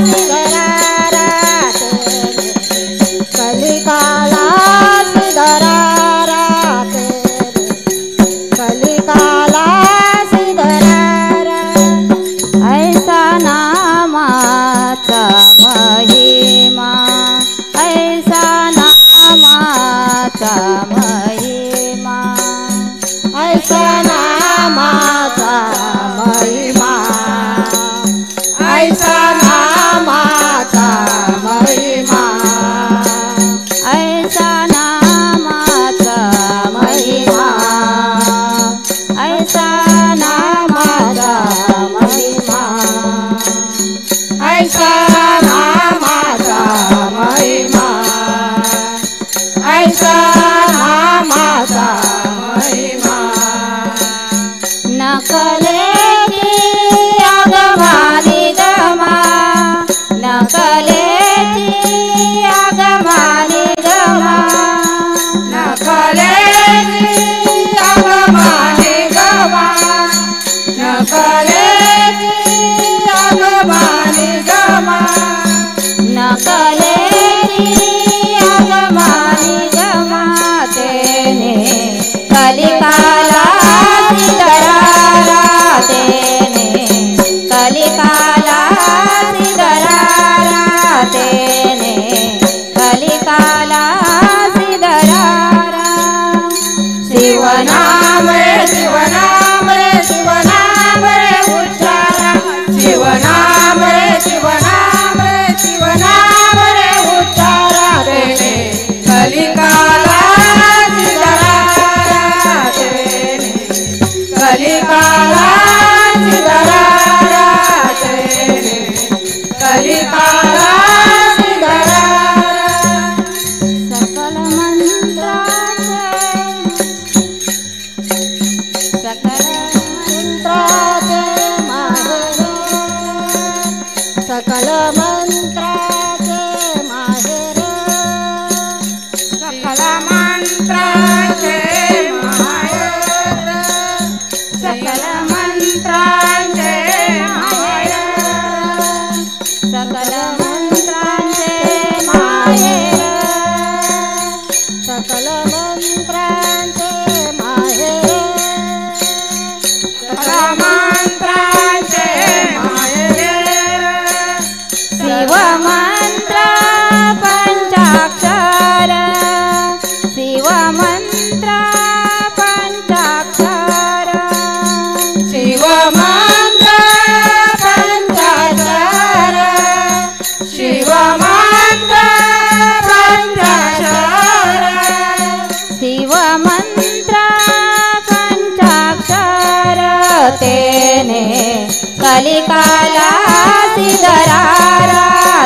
सिदरारा तेरे कलिकाला सिदरारा तेरे कलिकाला सिदरारा महिमा ऐसा नामाचा महिमा ऐसा नामाचा महिमा ऐसा नामाचा महिमा ऐसा नामाचा महिमा ऐसा नामाचा महिमा नकलेची आगमानी गमा नकलेची आगमानी गमा नकलेची आगमानी गमा नकलेची आगमानी गमा नकलेची आगमानी गमा तेने कलिकाला सिदरारा तेने कलिकाला सिदरारा तेने कलिकाला सिदरारा शिवनाम रे शिवनाम रे शिवनाम रे उच्चारा शिवनाम रे शिवनाम रे शिवनाम रे उच्चारा तेने कलिकाला सिदरारा तेने कलिकाला सिदरारा तेने कलिकाला सिदरारा सकल मंत्राचे सकल मंत्राचे माहेर सकल मंत्राचे माहेर सकल मंत्राचे माहेर सकल मंत्राचे माहेर सकल मंत्रांचे माहेर सकल मंत्राचे माहेर सकल मंत्राचे माहेर शिव मंत्र पंचाक्षर शिव मंत्र पंचाक्षर शिव मंत्र पंचाक्षर शिव मंत्र पंचाक्षर शिव मंत्र पंचाक्षर तेने कलिकाला सिदरारा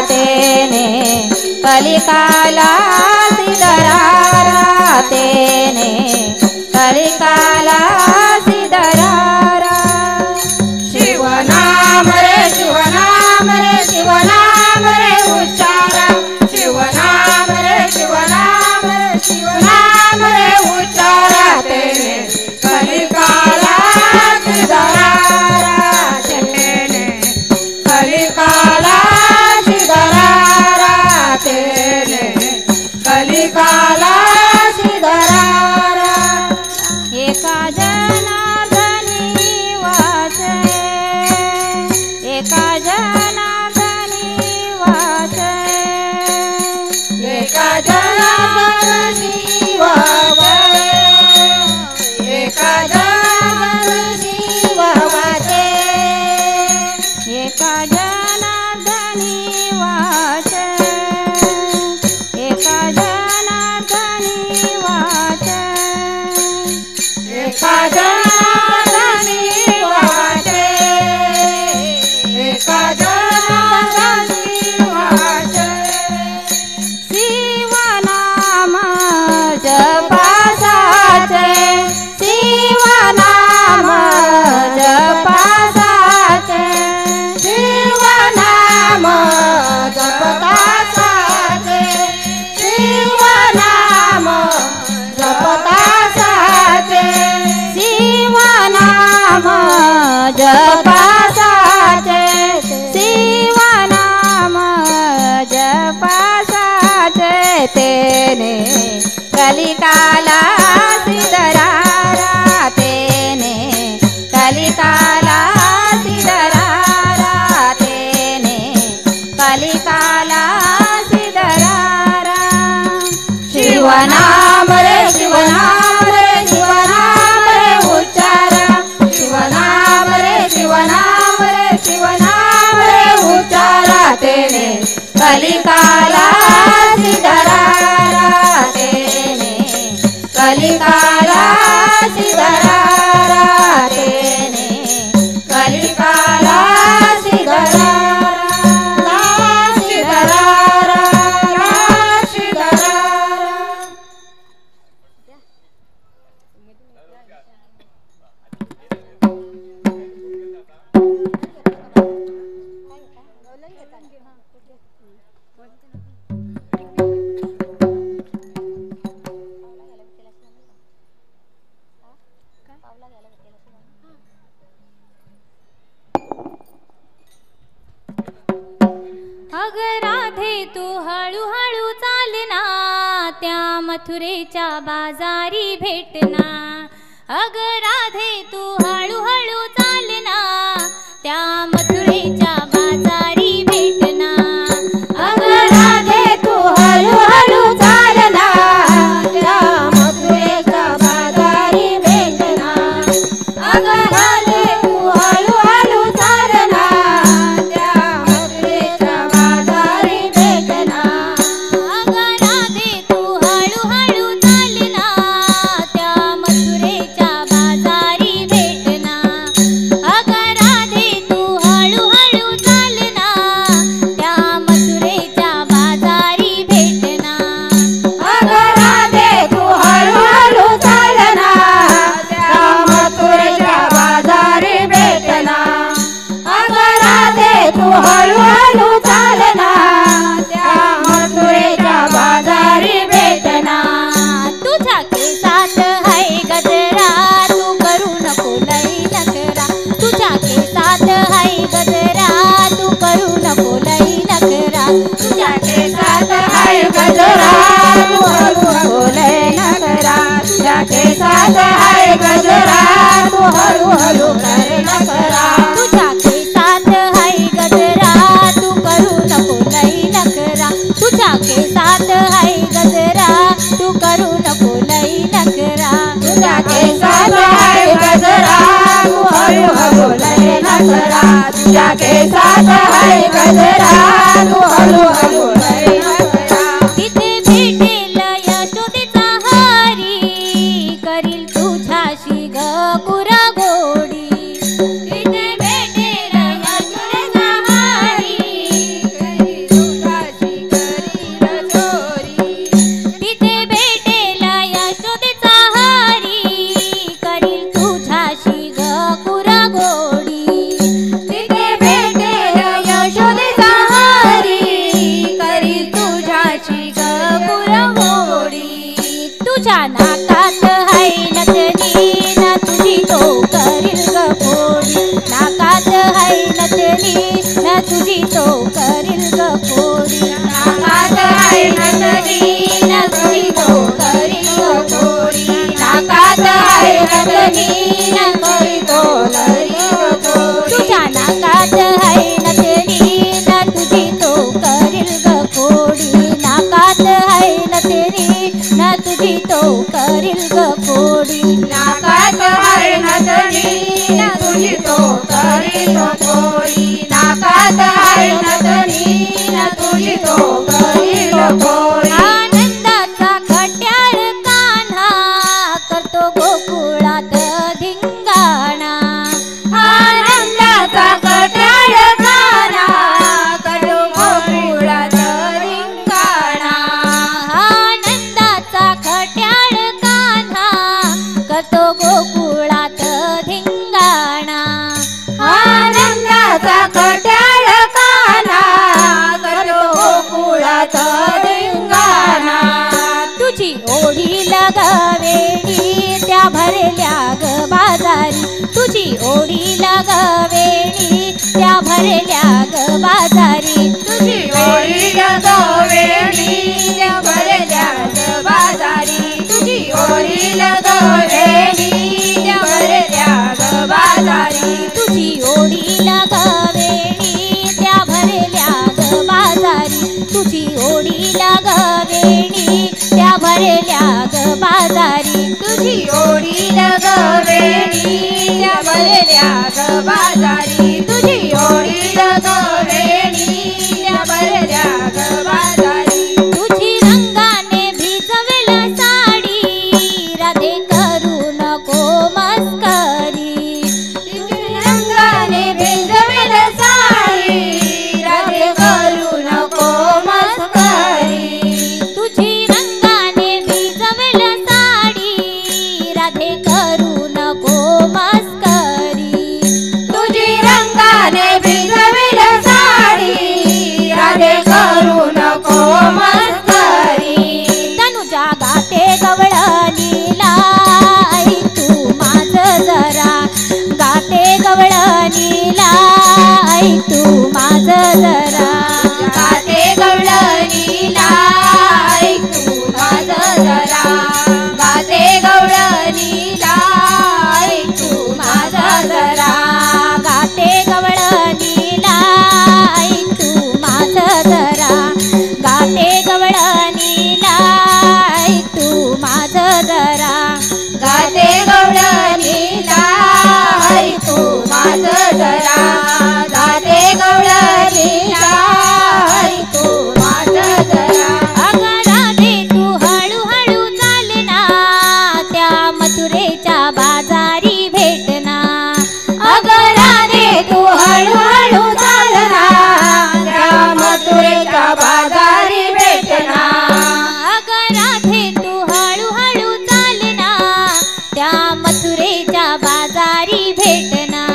तेने कलिकाला सिदरारा तेने कलिकाला सिदरारा शिवनाम रे शिवनाम रे शिवनाम रे उच्चारा शिवनाम रे शिवनाम रे शिवनाम रे उच्चारा तेने कलिकाला सिदरारा तेने कलिकाला सिदरारा तेने कलिकाला सिदरारा एका जनार्दनी वाचे एका जनार्दनी वाचे एका जनार्दनी वाचे एका जनार्दनी वाचे एका जनार्दनी वाचे एका जनार्दनी वाचे एका जनार्दनी वाचे एका जनार्दनी वाचे शिवनाम जपासाचे शिवनाम जपासाचे शिवनाम जपतासाचे शिवनाम जपतासाचे शिवनाम जपासाचे शिवनाम जपासाचे तेने कलिकाला सिदरारा तेने कलिकाला सिदरारा तेने कलिकाला सिदरारा शिवनाम रे शिवनाम रे शिवनाम रे उच्चारा शिवनाम रे शिव तू हळूहळू चालना त्या मथुरेच्या बाजारी भेटना अग राधे तू हळूहळू चालना त्या मथुरेच्या बाजारी भेटना अग राधे तू हळूहळू चालना त्या मथुरेच्या बाजारी भेटना अग राधे तू हळूहळू चालना त्या मथुरेच्या बाजारी भेटना अग राधे तू हळूहळू चालना त्या मथुरेच्या बाजारी भेटना अग राधे तू हळूहळू चालना त्या मथुरेच्या बाजारी भेटना अग राधे तू हळूहळू चालना त्या मथुरेच्या बाजारी भेटना अग राधे तू हळूहळू चालना त्या मथुरेच्या बाजारी भेटना तुझ्या केसात है गजरा तू करू नको लई नखरा तुझ्या केसात है गजरा तू करू नको लई नखरा तुझ्या केसात आहे गजरा तू हळूहळू लय नखरा तुझ्या केसात आहे गजरा तू हळूहळू कर नखरा तुझ्या केसात है गजरा तू करू नको लई नखरा तुझ्या केसात है गजरा तू करू नको लई नखरा तुझ्या केसात आहे गजरा तू हळूहळू लय नखरा तुझ्या केसात आहे गजरा तू हळूहळू लय नखरा तिथे भेटेल यशोदेचा हरी करील तुझ्याशी गुरा गोडी तिथे भेटेल यशोदेचा हरी करी तुझ्याशी करील चोरी तिथे भेटेल यशोदेचा हरी करील तुझ्याशी गुरा गोडी तिथे भेटेल यशोदेचा हरी करी तुझ्याची पुरवोडी तुझ्या नाकात है नथनी ना तुझी तो करील गपोडी नाकात है नथनी ना तुझी तो करील गपोडी नाकात आहे नथनी न तुझी तो करील गोडी नाकात आहे नथनी न तुझी तो करील गोडी तुझ्या नाकात है नथनी ना तुझी तो करील गपोडी नाकात है नथनी ना तुझी तो करील गपोडी नाकात आहे नथनी न तुझी तो करील गोडी नाकात आहे नथनी न तुझी तो करील गोडी आनंदाचा खट्याळ कान्हा करतो गोकुळात धिंगाणा आनंदाचा कटाळ गाणा करू गोकुळात रिंगाणा आनंदाचा खट्याळ कान्हा करतो गोकुळात धिंगाणा आनंदाचा कटाळ गाणा करू गोकुळात रिंगाणा तुझी ओढी लगावेणी त्या भरल्या ग बाजारी तुझी ओढी लगावेणी त्या भरल्या ग बाजारी तुझी ओळी लगवेणी भरल्या ग बाजारी तुझी ओळी लगवेणी भरल्या ग बाजारी तुझी ओढी लगावेणी त्या भरल्या ग बाजारी तुझी ओढी लगावेणी त्या भरल्या ग बाजारी तुझी ओढी लगवेणी भरल्या ग बाजारी तुझी ओढी लगवेणी भरल्या ग बाजारी तुझी रंगाने भिजवेल साडी राधे करू नको मस्करी तुझी रंगाने भिजवेल साडी राधे करू नको मस्करी तुझी रंगाने भिजवेल साडी राधे करू नको मस्करी तुझी रंगाने भिजवेल साडी राधे करू नको मस्करी तनुजा गाते गवळणीला आई तू माझ जरा गाते गवळणीला आई तू माझ जरा गाते गवळणी जरा जाते गवळणीच्या हरी तू नाच जरा अगं राधे तू हळूहळू चालना त्या मथुरेच्या बाजारी भेटना अगं राधे तू हळूहळू चालना त्या मथुरेच्या बाजारी भेटना अगं राधे तू हळूहळू चालना त्या मथुरेच्या बाजारी भेटना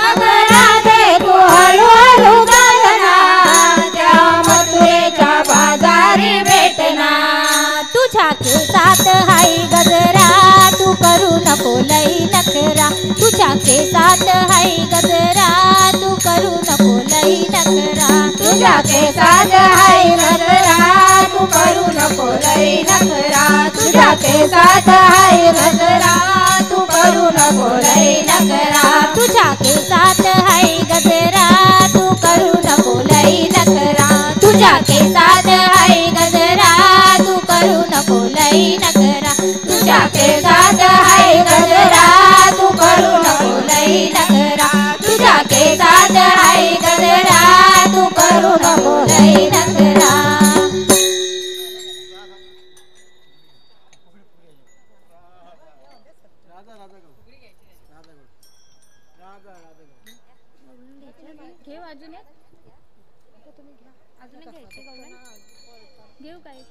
अगं राधे तू हळूहळू चालना त्या मथुरेच्या बाजारी भेटना तुझ्या केसात हाय गजरा तू करू नको लई नखरा तुझ्या केसात हाय गजरा तू करू नको लई नखरा तुझ्या केसात हाय गजरा तू करू नको लई नखरा तुझ्या केसात हाय गजरा तू करू नको लई नखरा तुझ्या केसात हाय गजरा तू करू नको लई नखरा तुझ्या केसात हाय गजरा तू करू नको लई नखरा तुझ्या केसात हाय गजरा तू करू नको लई नखरा तुझ्या केसात हाय गजरा तू करू नको लई नखरा घेऊ अजून एक तुम्ही घ्या अजून एक घ्यायची गवळण घेऊ काय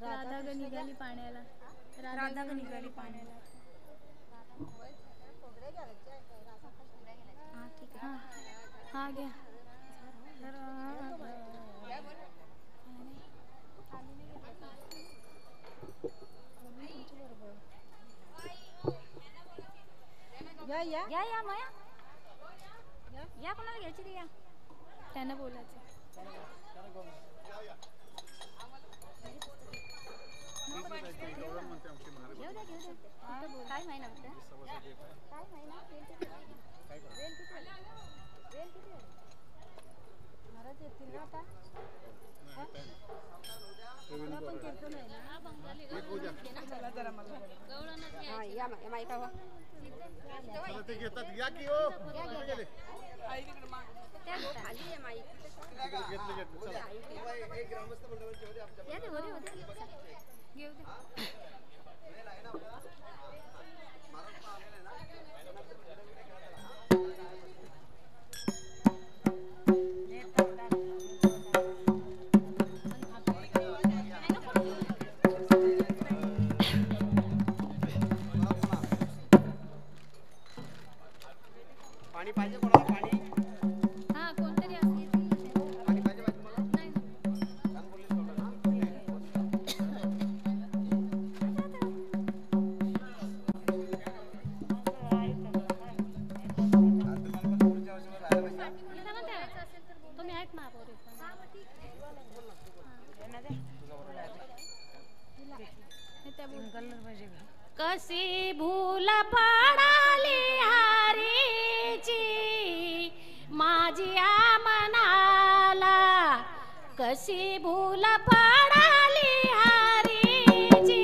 राधा ग निघाली पाण्याला राधा ग निघाली पाण्याला हा हा घ्या या या माया या कोणाला घ्यायची ती या त्यांना बोलायचं घेऊ दे काय महिना होतं काय महिना वेल किती महाराज येतील ना आता आपण कीर्तन आहे ना पाणी पाहिजे कोणाला पाणी हा कोणतरी असेल पाणी पाहिजे तुम्हाला नाही छान बोलले सोडा ना तुम्ही आहेत महापौर कशी भूल पडाली हारीची माझ्या मनाला कशी भूल पडाली हारीची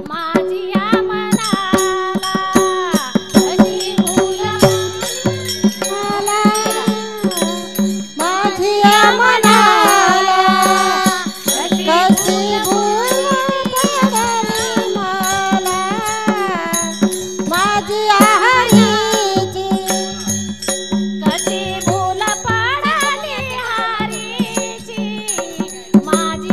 माझ्या मनाला कशी भूल माझ्या मनाला कशी भूल पडली मला माझ्या हरीची कशी भूल पडाली हारीची माझी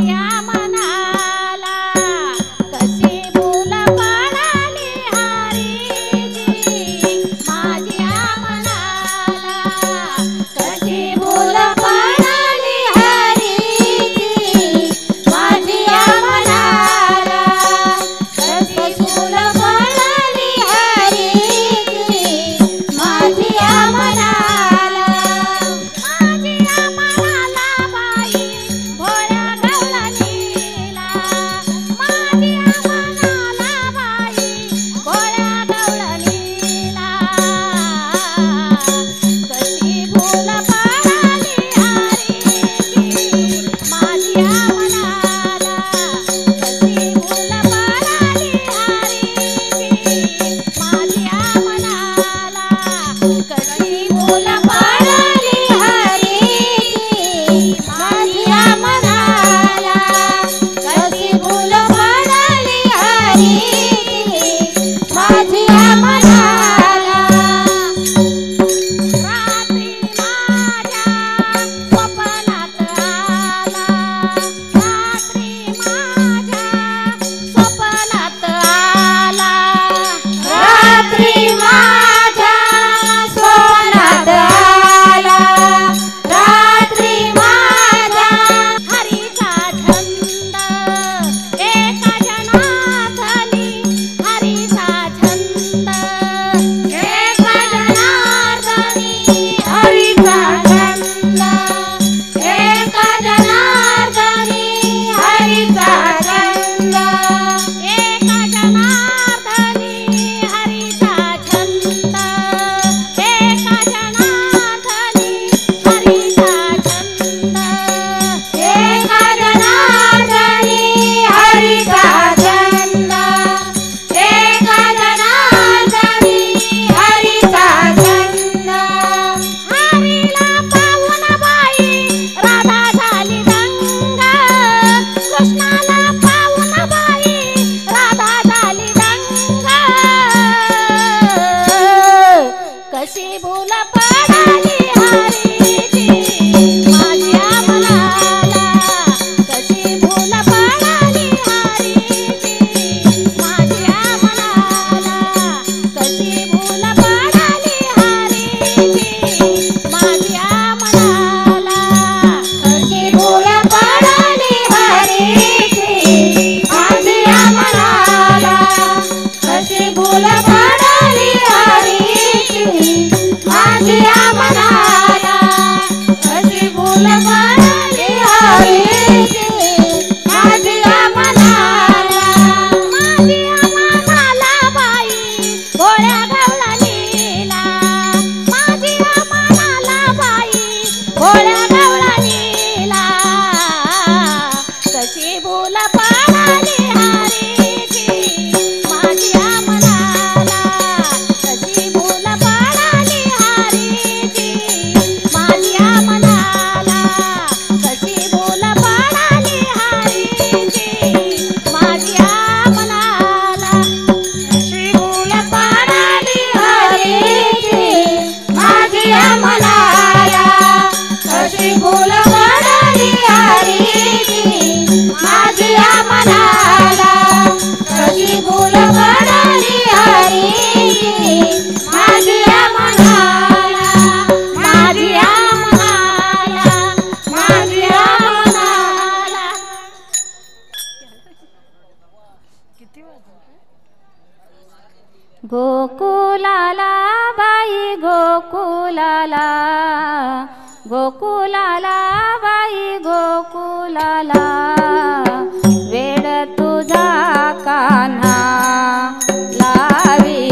कशी भूल पडाली हरीची माझ्या मनाला कशी भूल पडाली हरीची माझ्या मनाला कशी भूल पडाली हरीची माझ्या मनाला कशी भूल पडाली हरीची माझ्या मनाला कशी भूल पडाली हरीची माझ्या मनाला कशी भूल पडाली हरीची माझ्या मनाला माझ्या मनाला बाई भोळ्या गवळणीला माझ्या मनाला बाई भोळ्या गवळणीला कशी भूल पडाली हरीची माझ्या मनाला कशी भूल पडाली हरीची माझ्या मनाला कशी भूल पडाली हरीची माझ्या मनाला कशी भूल पडाली हरीची माझ्या मनाला कशी भूल पडाली हरीची माझ्या मनाला कशी भूल पडाली हरीची माझ्या मनाला माझ्या मनाला माझ्या मनाला गोकुलाला बाई गोकुलाला गोकुलाला बाई गोकुलाला वेड तुझा कान्हा लावी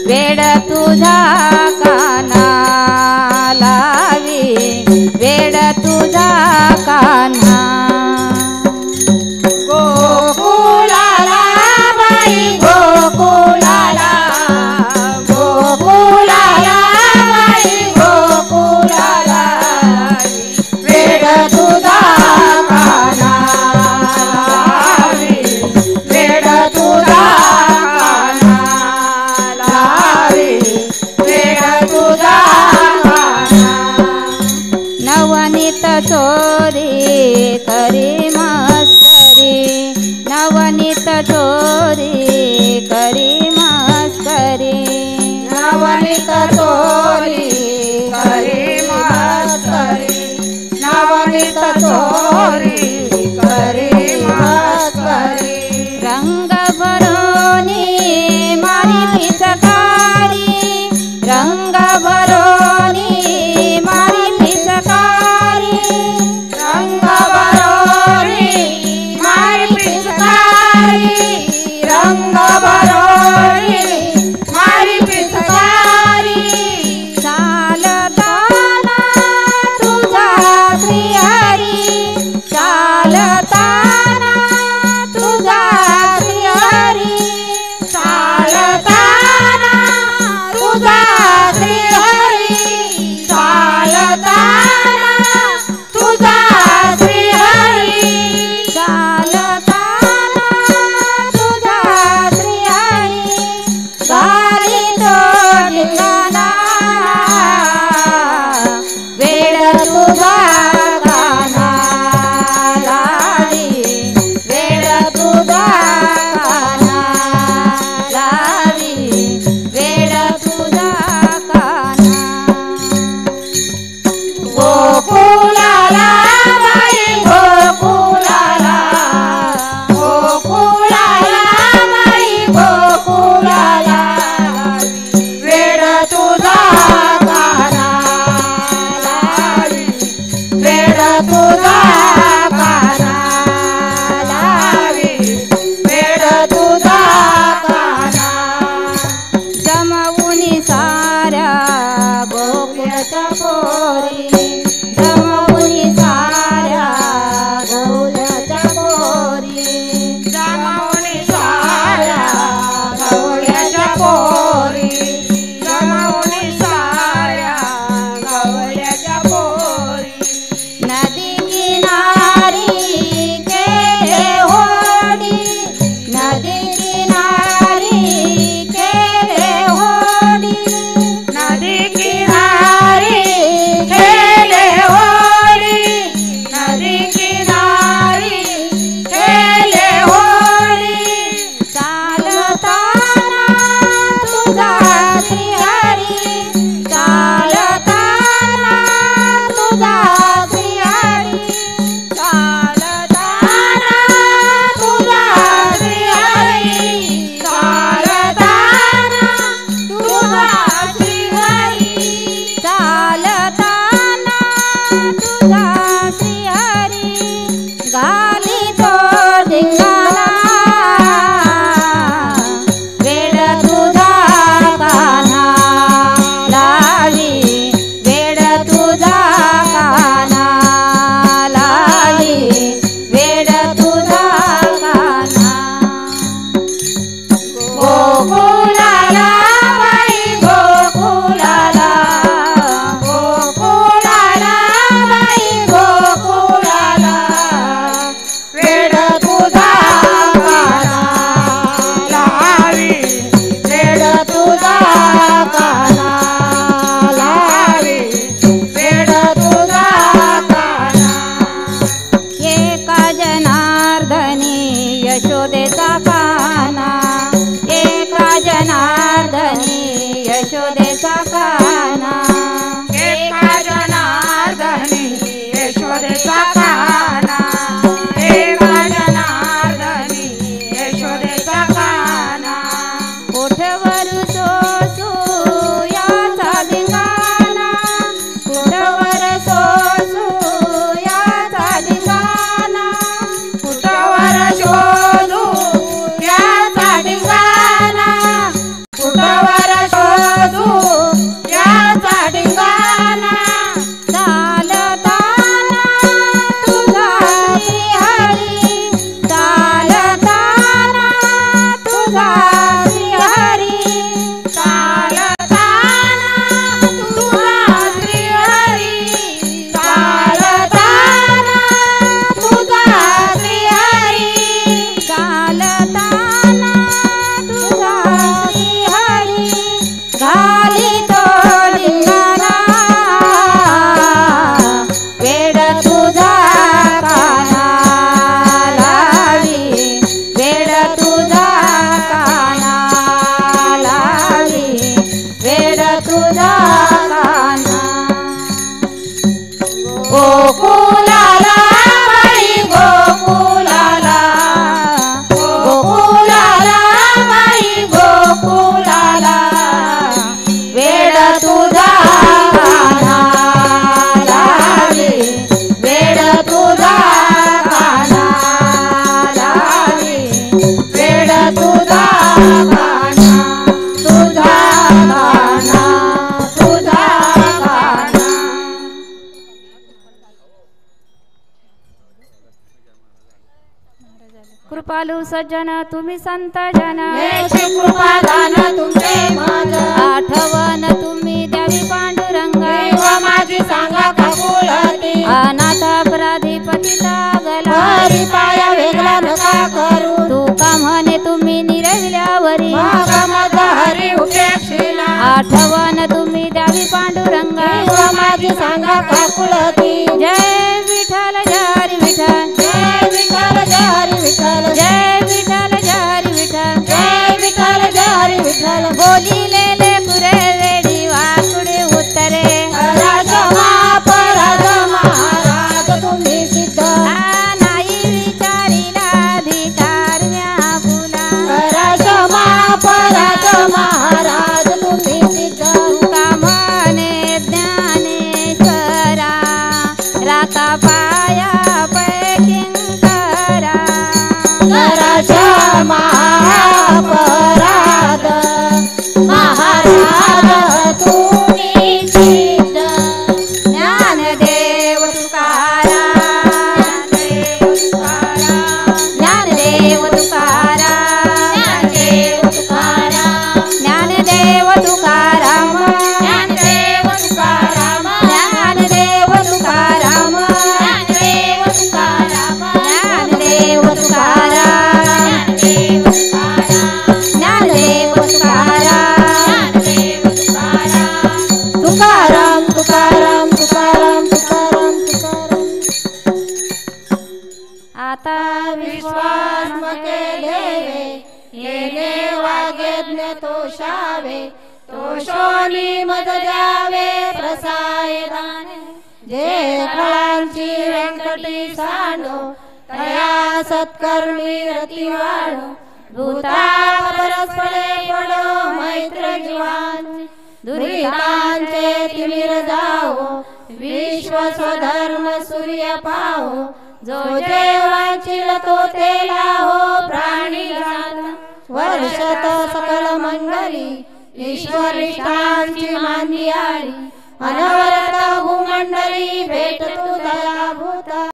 वेड तुझा कान्हा लावी वेड तुझा कान्हा गोकुलाला बाई गोकुलाला गोकुलाला बाई गोकुलाला वेड तुझा कान्हा लावी वेड तुझा कान्हा लावी वेड तुझा कान्हा नवनीत चोरी करी मस्करी नवनीत चोरी करी मस्करी नवनीत चोरी करी मस्करी नवनीत चोरी करी मस्करी रंग भरोनी मारी पिचकारी रंग भरोनी मारी पिचकारी रंग बरोरी मारी पिचकारी रंग बरोरी मारी पिचकारी चालताना तुझा श्रीहरी चालताना तुझा श्रीहरी चालताना तुझा श्रीहरी चालताना तुझा श्रीहरी चालताना तुझा श्रीहरी गाली तो ठिकाणा वेड तुझा कान्हा लावी वेड तुझा कान्हा लावी वेड तुझा कान्हा गोकुलाला बाई गोकुलाला गोकुलाला बाई गोकुलाला वेड तुझा कान्हा लावी वेड तुझा कान्हा लावी वेड तुझा कान्हा जमवुनी साऱ्या गोकुळच्या पोरी जमवुनी साऱ्या गोकुळच्या पोरी जमावणी साऱ्या गवळ्याच्या पोरी जमावणी साऱ्या गवळ्याच्या पोरी नदी किनारी केले होडी नदी किनारी केले होडी नदी किनारी खेले होळी, नदी किनारी खेले होळी. चालताना तुझा श्रीहरी, चालताना तुझा श्रीहरी, चालताना तुझा श्रीहरी, चालताना तुझा श्रीहरी. चालताना तुझा श्रीहरी, घाली तो धिंगाणा, वेड तुझा कान्हा लावी, वेड तुझा कान्हा लावी, वेड तुझा कान्हा. गोकुलाला बाई गोकुलाला, गोकुलाला बाई गोकुलाला, वेड तुझा कान्हा लावी, वेड तुझा कान्हा लावी, वेड तुझा कान्हा. एका जनार्दनी यशोदेचा कान्हा, एका जनार्दनी यशोदेचा कान्हा. एका जनार्दनी यशोदेचा कान्हा, एका जनार्दनी यशोदेचा कान्हा. कोठवर सोसू याचा धिंगाणा, कोठवर सोसू याचा धिंगाणा, कुठवर शोधू याचा ढिंगाणा, कुठवर शोधू याचा ढिंगाणा. चालताना तुझा श्रीहरी, चालताना तुझा श्रीहरी, चालताना तुझा श्रीहरी, चालताना तुझा श्रीहरी. चालताना तुझा श्रीहरी, घाली तो धिंगाणा, वेड तुझा कान्हा लावी, वेड तुझा कान्हा लावी, वेड तुझा कान्हा. गोकुलाला बाई गोकुलाला, गोकुलाला बाई गोकुलाला, वेड तुझा कान्हा लावी, वेड तुझा कान्हा लावी, वेड तुझा कान्हा, तुझा कान्हा, तुझा कान्हा. कृपालू सज्जन तुम्ही संत जन, हेची कृपा दान तुमचे माझ, आठवण तुम्ही द्यावी पांडुरंग. देव माझी सांगा काकुळती, अनाथ अपराधी पतिता गला, हरी पाया वेगळा नका करू. तुका म्हणे तुम्ही निरविल्यावरी, मग मज हरी उपेक्षिला, आठवण तुम्ही द्यावी पांडुरंग. देव माझी सांगा काकुळती. जय विठ्ठल जय हरी विठ्ठल, जय विठ्ठल जय हरी विठ्ठल, जय विठ्ठल जय हरी विठ्ठल. जय विठ्ठल जय हरी विठ्ठल. बोलिलेले पुरे वेडी वाकुडे उत्तरे, राज महाराज महाराज तुम्ही सिद्ध, नाही विचारिला अधिकार व्यापुला. राज महाराज महाराज तुम्ही सिद्ध. तुका म्हणे ज्ञानेश्वरा, राका पाया पैकिंकरा. कराश महापराध, रोषोनी मद द्यावे प्रसायदाने जे फळांची व्यंकटी सांडो तया सत्कर्मी रती वाढो भूता परस्परे पडो मैत्र जीवांचे दुरितांचे तिमिर जावो विश्व स्वधर्म सूर्य पाहो जो जे वांचिल तो तेला हो प्राणी जाता वर्षत सकल मंगली ईश्वरिष्ठांची मांदियाळी अनवरत भूमंडली भेट तू दयाभूता